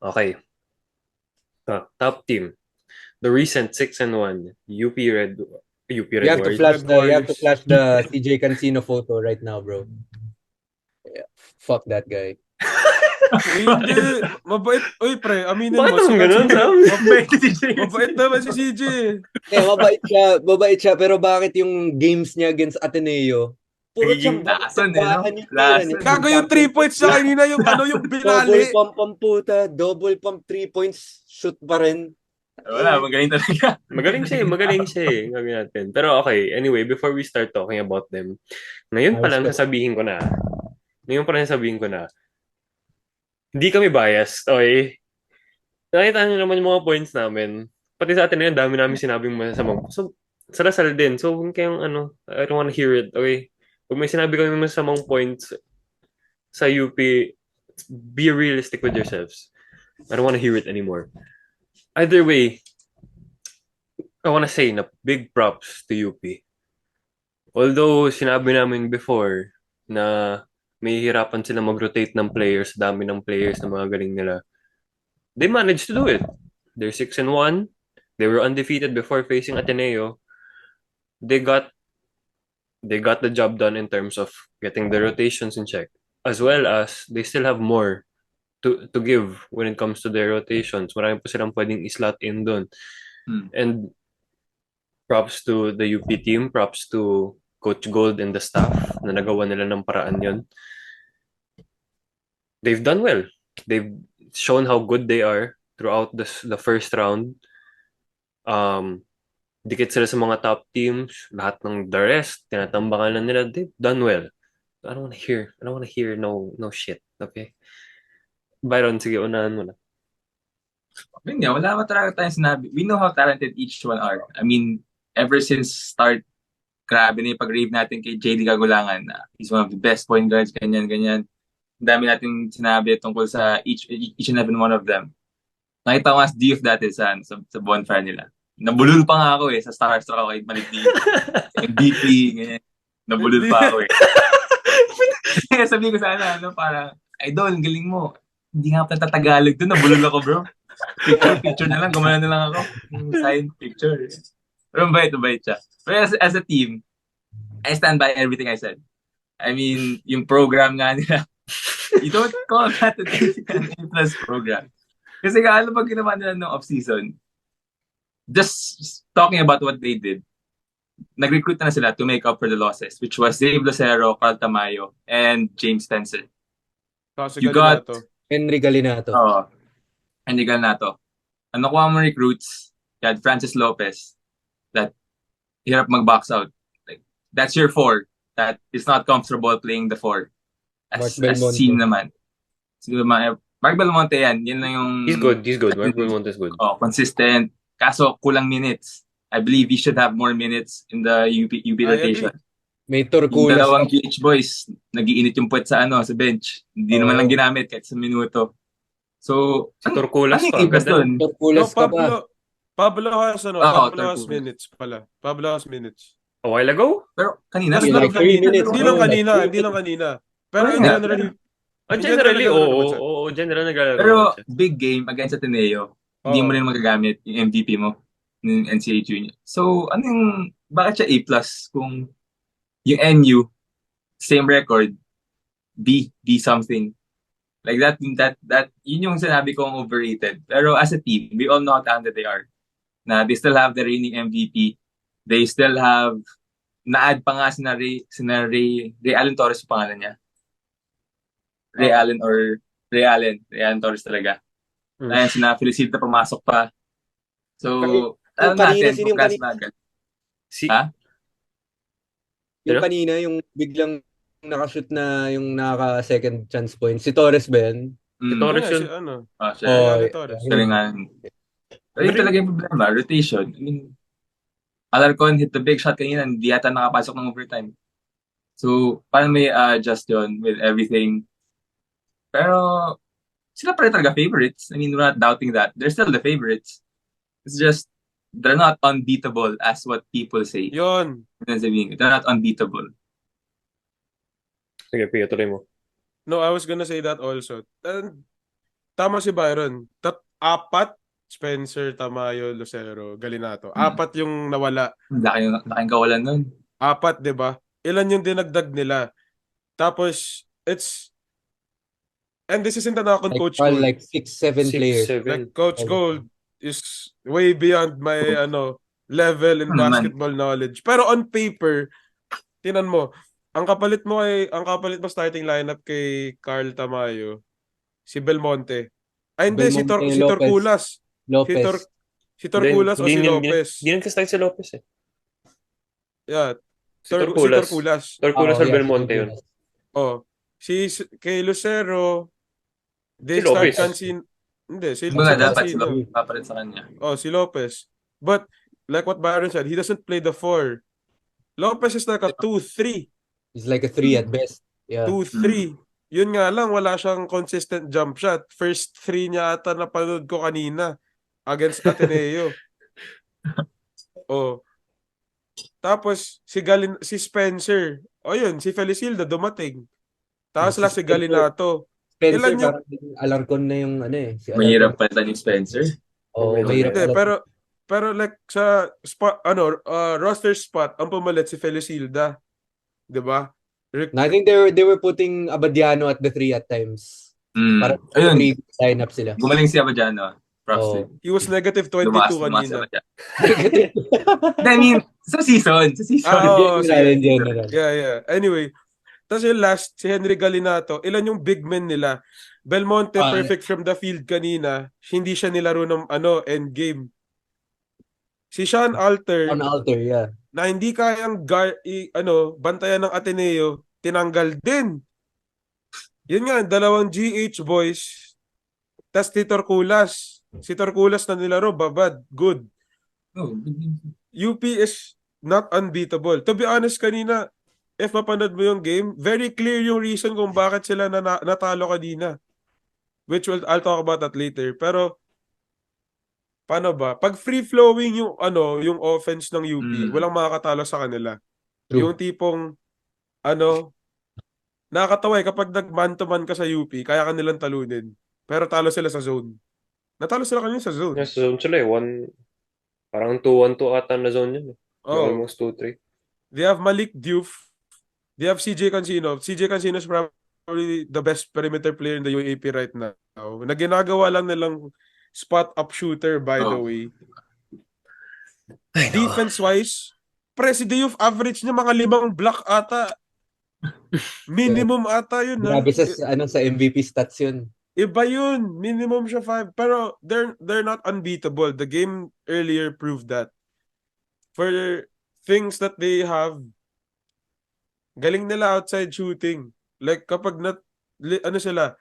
Okay. Top team. The recent 6-1 UP Red You have to Warriors. flash the CJ Cancino photo right now, bro. Yeah, fuck that guy. Uy, hindi. Mabait. Uy, pre, aminin Bakit mo. naman ganun, Sam? Mabait naman si CJ. Mabait siya, pero bakit yung games niya against Ateneo, puro Nagiging lason, tsambahan yung Lason. niya. Gago yung 3 points sa kanina, yung Double binali. pump ang puta, double pump 3 points, shoot pa rin. Wala, magaling talaga. Magaling siya eh. Gabi natin. Pero okay, anyway, before we start talking about them, ngayon pa lang sasabihin ko na, hindi kami biased, okay? Nakita nyo naman yung mga points namin. Pati sa atin na yun, dami namin sinabing masasamang. So, sa Lasal din. So, huwag kayong I don't wanna hear it, okay? Pag may sinabi kami masasamang points sa UP, be realistic with yourselves. I don't wanna hear it anymore. Either way, I wanna say na big props to UP. Although, sinabi namin before na may hirapan sila mag-rotate ng players, dami ng players na mga galing nila. They managed to do it. They're 6-1. They were undefeated before facing Ateneo. They got the job done in terms of getting the rotations in check, as well as they still have more to give when it comes to their rotations. Marami pa silang pwedeng islot in doon. And props to the UP team, props to Coach Gold and the staff na nagawa nila ng paraan yun. They've done well. They've shown how good they are throughout the first round. Dikit sila sa mga top teams. Lahat ng the rest, tinatambakan na nila. They've done well. I don't wanna hear no shit. Okay? Byron, sige, unahan mo na. Yun nga, wala ba talaga tayong sinabi. We know how talented each one are. I mean, ever since start, grabe na yung pag-rave natin kay JD Kagulangan na he's one of the best point guards, ganyan. Ang dami natin sinabi tungkol sa each and every one of them. Nakita ko nga si Diouf dati sa bonfire nila. Nabulol pa nga ako sa Starstruck ako kay Malik Diouf. MVP, ganyan. Nabulol pa ako Kaya sabihin ko sana, parang, idol, galing mo. Hindi nga pa Tagalog doon, nabulol ako, bro. Picture na lang, gumana na lang ako. Sign picture. Pero mabait siya. Pero as a team, I stand by everything I said. I mean, yung program nga nila, you don't call that an A+ program. Kasi ano pag ginawa nila nung off-season, just talking about what they did, nag-recruit na sila to make up for the losses, which was Dave Lucero, Carl Tamayo, and James Spencer. You got Henry Galinato. Henry Galinato. Ano ko ang recruits? You had Francis Lopez that hirap mag-box out. Like, that's your 4 that is not comfortable playing the 4. As seen naman. Siguro Mark Belmonte yan lang yung... He's good. Mark Belmonte is good. Consistent. Kaso kulang minutes. I believe he should have more minutes in the UP rotation. May Torculas. Yung dalawang PH boys, nag-iinit yung puwet sa bench. Hindi naman lang ginamit kahit sa minuto. So, Torculas pa. Torculas pa ba? Pablo has minutes pala. Pablo has minutes. A while ago? Pero kanina. Hindi lang kanina. Pero generally, general naglalaro. Pero big game against Ateneo, hindi mo rin magagamit yung MVP mo ng NCAA Junior. So, bakit siya A+ kung yung NU, same record, B something. Like that, yun yung sinabi kong overrated. Pero as a team, we all know how talented they are. Na they still have the reigning MVP. They still have, na-add pa nga si Ray Allen Torres yung pangalan niya. Ray Allen Torres talaga. Ayan, sina Felicita pumasok pa. So, Yung kanina, yung biglang nakashoot na yung naka-second chance point. Si Torres ba yan? Si Torres yun. Galingan. Pero yun talaga yung problema, rotation. I mean, Alarcon hit the big shot kanina, hindi yata nakapasok ng overtime. So, paano may adjust yun with everything? Pero, sila pa rin talaga favorites. I mean, we're not doubting that. They're still the favorites. It's just, they're not unbeatable as what people say. Yun. They're not unbeatable. Sige, Pia, tuloy mo. No, I was gonna say that also. Tama si Byron. Spencer, Tamayo, Lucero, Galinato. 4 yung nawala. Laking kawalan nun. 4, 'di ba? Ilan yung dinagdag nila? Tapos and this isn't a knock on Like, Coach probably Gold. like 6, 7 6, players. 7. Like Coach Gold is way beyond my level in Ano naman? basketball knowledge. Pero on paper, tinan mo, ang kapalit mo starting lineup kay Carl Tamayo, si Belmonte. Ay hindi, si Belmonte, Lopez. Torculas. Lopez. Si Torculas o si Lopez. Hindi nag-start si Lopez eh. Yeah. Si Si Torculas. Torculas. Torculas or yeah, Belmonte si yun. Oh. Kay Lucero, they Si Lopez. start Cancino. Hindi, si Mga dapat Cancino. sila papalit sa kanya. Oh, si Lopez. But like what Byron said, he doesn't play the 4. Lopez is like a 2-3. He's like a 3 at best. Yeah. 2-3. Yun nga lang, wala siyang consistent jump shot. First 3 niya ata napanood ko kanina against Ateneo. Oh. Tapos si Spencer. O yun, si Felicilda dumating. Tapos Si si Galinato. Spencer, Ilan yung- parang Alarcon na yung ano eh. Si Mahirap Alarcon. palitan ni Spencer. Oh, Hindi, mahirap Hindi, pala. pero like sa spot roster spot ang pumalit si Felicilda. 'Di ba? No, I think they were putting Abadiano at the 3 at times. Parang Ayun, 3 lineup sila. gumaling si Abadiano. Props Oh. to him. He was negative 22 Lumakas si kanina. Abadiano. I mean, sa season. Oo, General, sige. general. Yeah. Anyway, tapos yung last, si Henry Galinato, ilan yung big men nila? Belmonte, perfect from the field kanina. Hindi siya nilaro ng end game. Si Sean Alter, On altar, yeah. na hindi kayang bantayan ng Ateneo, tinanggal din. Yun nga, 2 GH boys. Tas si Torculas. Si Torculas na nilaro, babad, good. UP is not unbeatable. To be honest, kanina, if mapanood mo yung game, very clear yung reason kung bakit sila natalo kanina. Which I'll talk about that later. Pero, paano ba? Pag free-flowing yung offense ng UP, walang makakatalo sa kanila. True. Yung tipong, nakakatawa kapag nag-man-to-man ka sa UP, kaya ka nilang talunin. Pero talo sila sa zone. Natalo sila kanina sa zone. Yes, zone sila eh. Parang 2-1-2 ata na zone yun eh. Oh. Almost 2-3. They have Malik Diouf. They have CJ Cancino. CJ Cancino is probably the best perimeter player in the UAAP right now. Na ginagawa lang nilang spot-up shooter, by the way. Defense-wise, si Diouf average niya mga 5 block ata. Minimum ata yun. Grabe sa MVP stats yun. Iba yun. Minimum siya 5. Pero they're not unbeatable. The game earlier proved that. For things that they have, galing nila outside shooting. Like kapag sila,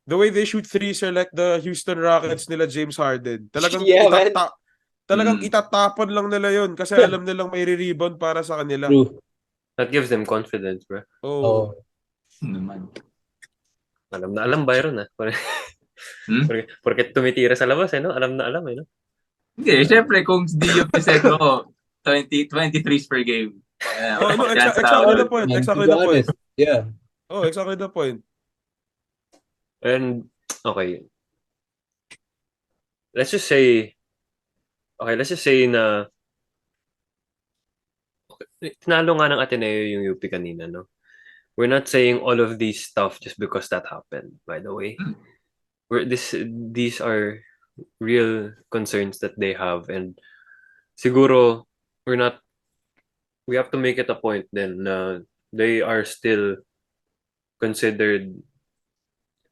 the way they shoot threes are like the Houston Rockets nila James Harden. Talagang itatapon lang nila yun kasi alam nilang may rebound para sa kanila. True. That gives them confidence, bro. Oh. Naman. Alam na alam, Byron, ah. Porque tumitira sa labas, eh, no? Alam na alam, eh, no? Hindi, syempre, kung di yung piseko, 23 per game. Exactly the point. Exactly the point. Yeah. Oh, exactly the point. And, okay. Let's just say na tinalo nga ng Ateneo yung UP kanina, no? We're not saying all of these stuff just because that happened, by the way. These are real concerns that they have, and siguro we have to make it a point then na they are still considered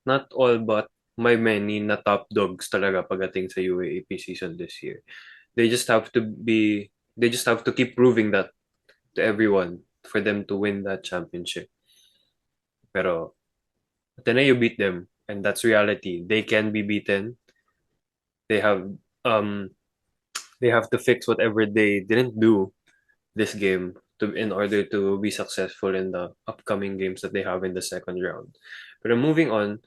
not all but may many na top dogs talaga pagdating sa UAAP season this year. They just have to keep proving that to everyone for them to win that championship. Pero Ateneo beat them, and that's reality. They can be beaten. They have to fix whatever they didn't do this game in order to be successful in the upcoming games that they have in the second round. But moving on,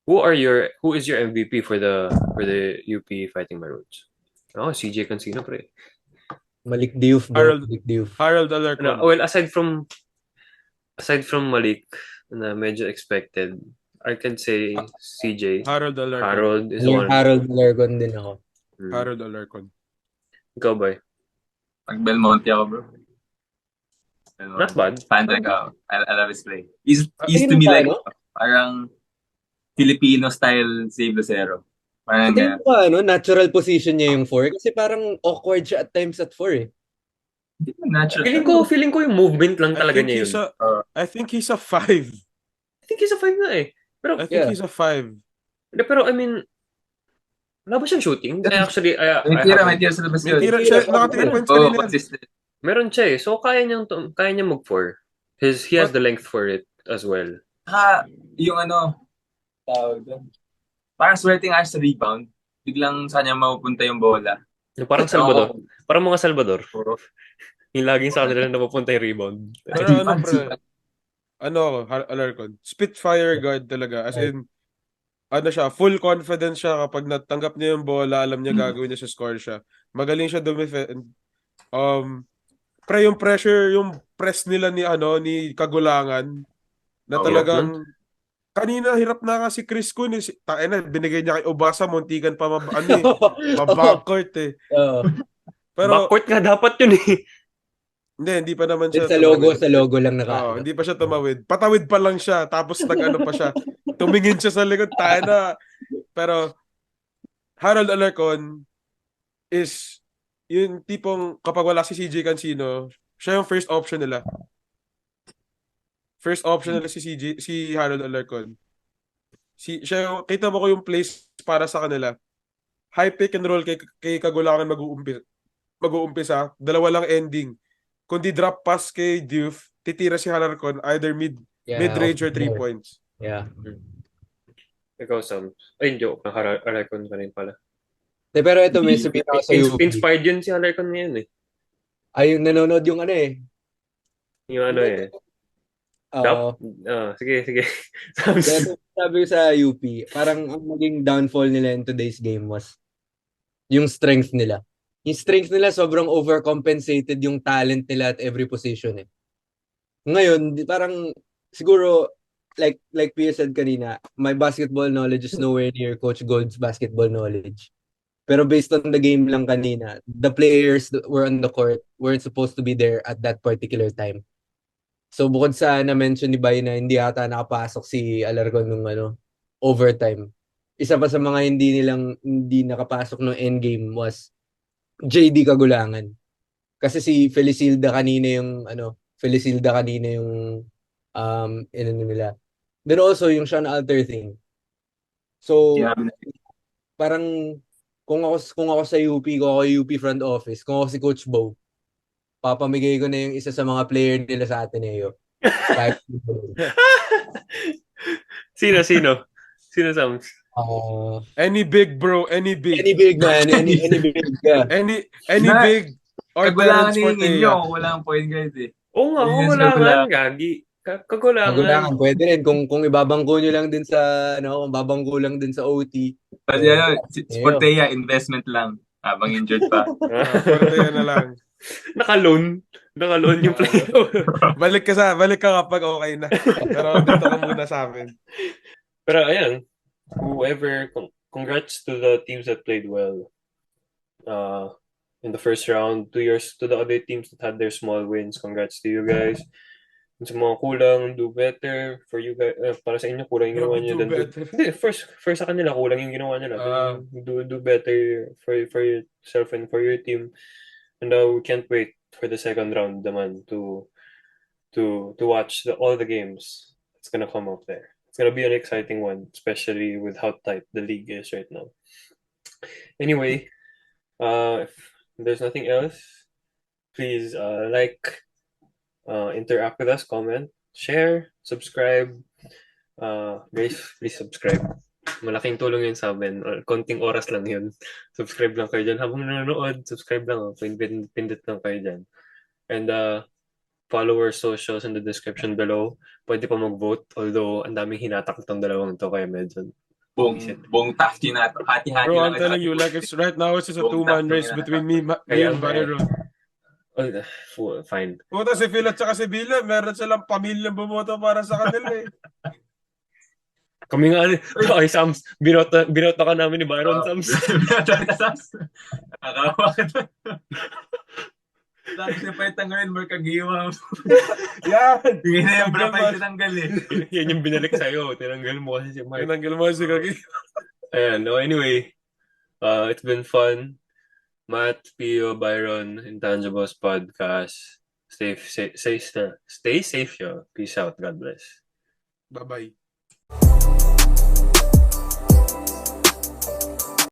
who is your MVP for the UP Fighting Maroons? Oh, CJ Cancino, pre. Malik Diouf, bro. Malik Diouf. Harold Alarcon. Well, aside from Malik, na medyo expected, I can say CJ. Harold Alarcon. Harold is Yung one. Harold Alarcon din ako. Harold Alarcon. Ikaw, boy. Pag Belmonte ako, bro. Not bad. Fan talaga ako. I love his play. He's to Tingin mo me pa, like, ano? parang Filipino-style Save Lucero. Sa Parang, tingin mo pa, natural position niya yung 4? Kasi parang awkward siya at times at 4 eh. hindi mo natural. Feeling ko yung movement lang talaga niya yun. I think he's a 5. I think he's a 5 nga eh. Pero, I think he's a 5. pero I mean, wala ba siyang shooting? Actually, May tira sa labas yun. May tira siya, naka 3 points Oo, kanina yan. consistent. meron siya eh. So, kaya niya mag-4. He has the length for it as well. Yung tawag doon. Parang swerte nga siya sa rebound. Biglang sa kanya mapupunta yung bola. Parang Salvador. Parang mga Salvador. Yung laging sa kanila na napupunta yung rebound. Pero Alarcon, Spitfire guard talaga. As in, siya, full confidence siya kapag natanggap niya yung bola, alam niya gagawin niya sa score siya. Magaling siya dumifend. Yung pressure, yung press nila ni Kagulangan na talagang kanina hirap na kasi Chris Kun binigay niya kay Obasa, muntikan pa mabackcourt eh. Pero backcourt nga dapat yun eh. Hindi pa naman siya. Sa logo lang hindi pa siya tumawid. Patawid pa lang siya, tapos pa siya. Tumingin siya sa likod, Pero Harold Alarcon is yung tipong kapag wala si CJ Cancino, siya yung first option nila. First option nila si Harold Alarcon. Kita mo ko yung place para sa kanila. High pick and roll kay Kagulangan mag-uumpisa. Dalawa lang ending. Kundi drop pass kay Diouf, titira si Alarcon either mid-range or 3 points. Yeah. Ikaw, Sam. Ay, joke. Alarcon ka rin pala. Pero ito, may sabihin ako sa UP. Inspired yun si Alarcon ngayon eh. Ay, yung nanonood yung Yung sige. Sabi ko sa UP, parang ang maging downfall nila in today's game was yung strength nila. Yung strength nila sobrang overcompensated yung talent nila at every position eh. Ngayon, parang siguro like Pia said kanina, my basketball knowledge is nowhere near Coach Gold's basketball knowledge. Pero based on the game lang kanina, the players that were on the court weren't supposed to be there at that particular time. So bukod sa na-mention ni Byron na hindi ata nakapasok si Alarcon nung overtime. Isa pa sa mga hindi nakapasok nung endgame was JD Kagulangan. Kasi si Felicilda kanina yung nila. Then also yung Sean Alter thing. So parang kung ako sa UP, kung ako UP front office, kung ako si Coach Bo, papamigay ko na yung isa sa mga player nila sa Ateneo. Sino, Sam? Any big, bro. Any big. Any big, man. Any big. Yeah. Any big. Or Kagulangan Terrence ninyo. Walang point guard eh. Oo nga, Kagulangan. Gagi. Kagulangan. Pwede rin. Kung ibabangko nyo lang din sa, kung babangko lang din sa OT. Pati si Portea, investment lang. Habang injured pa. Portea na lang. Naka-loan yung player. Balik ka kapag okay na. Pero dito ka muna sa amin. Pero ayan, congrats to the teams that played well in the first round. To the other teams that had their small wins, congrats to you guys. And sa mga kulang, do better for you guys. Para sa inyo, kulang yung ginawa nyo. First sa kanila, kulang yung ginawa nila. Do better for yourself and for your team. And we can't wait for the second round naman to watch all the games that's gonna come up there. It's gonna be an exciting one, especially with how tight the league is right now. Anyway, if there's nothing else, please interact with us, comment, share, subscribe. Guys, please subscribe. Malaking tulong yun sa amin. Konting oras lang yun. Subscribe lang kayo dyan. Habang nanonood, subscribe lang. Pindot lang kayo dyan. And follow our socials in the description below. Pwede pa mag-vote. Although, ang daming hinatak itong dalawang ito. Kaya medyo Buong taski na ito. Hati-hati Bro, lang. I'm telling you, right now, it's just a two-man race between me and Byron. Fine. Puta, si Phil at saka si Bila, meron silang pamilyang bumoto para sa kanila eh. Kami nga, okay, Sams, binota ka namin ni Byron, Sams. Nakakawa ka na. Tapos na pa itanggalin, Mark Agiwa. Yan! Hindi na yung brapay tinanggal eh. Yan yung binalik sa'yo. Tinanggal mo kasi si Mark. Tinanggal mo si Kagi. Ayan, no, anyway. It's been fun. Matt, Pio, Byron, Intangibles Podcast. Stay safe, yo. Peace out. God bless. Bye-bye.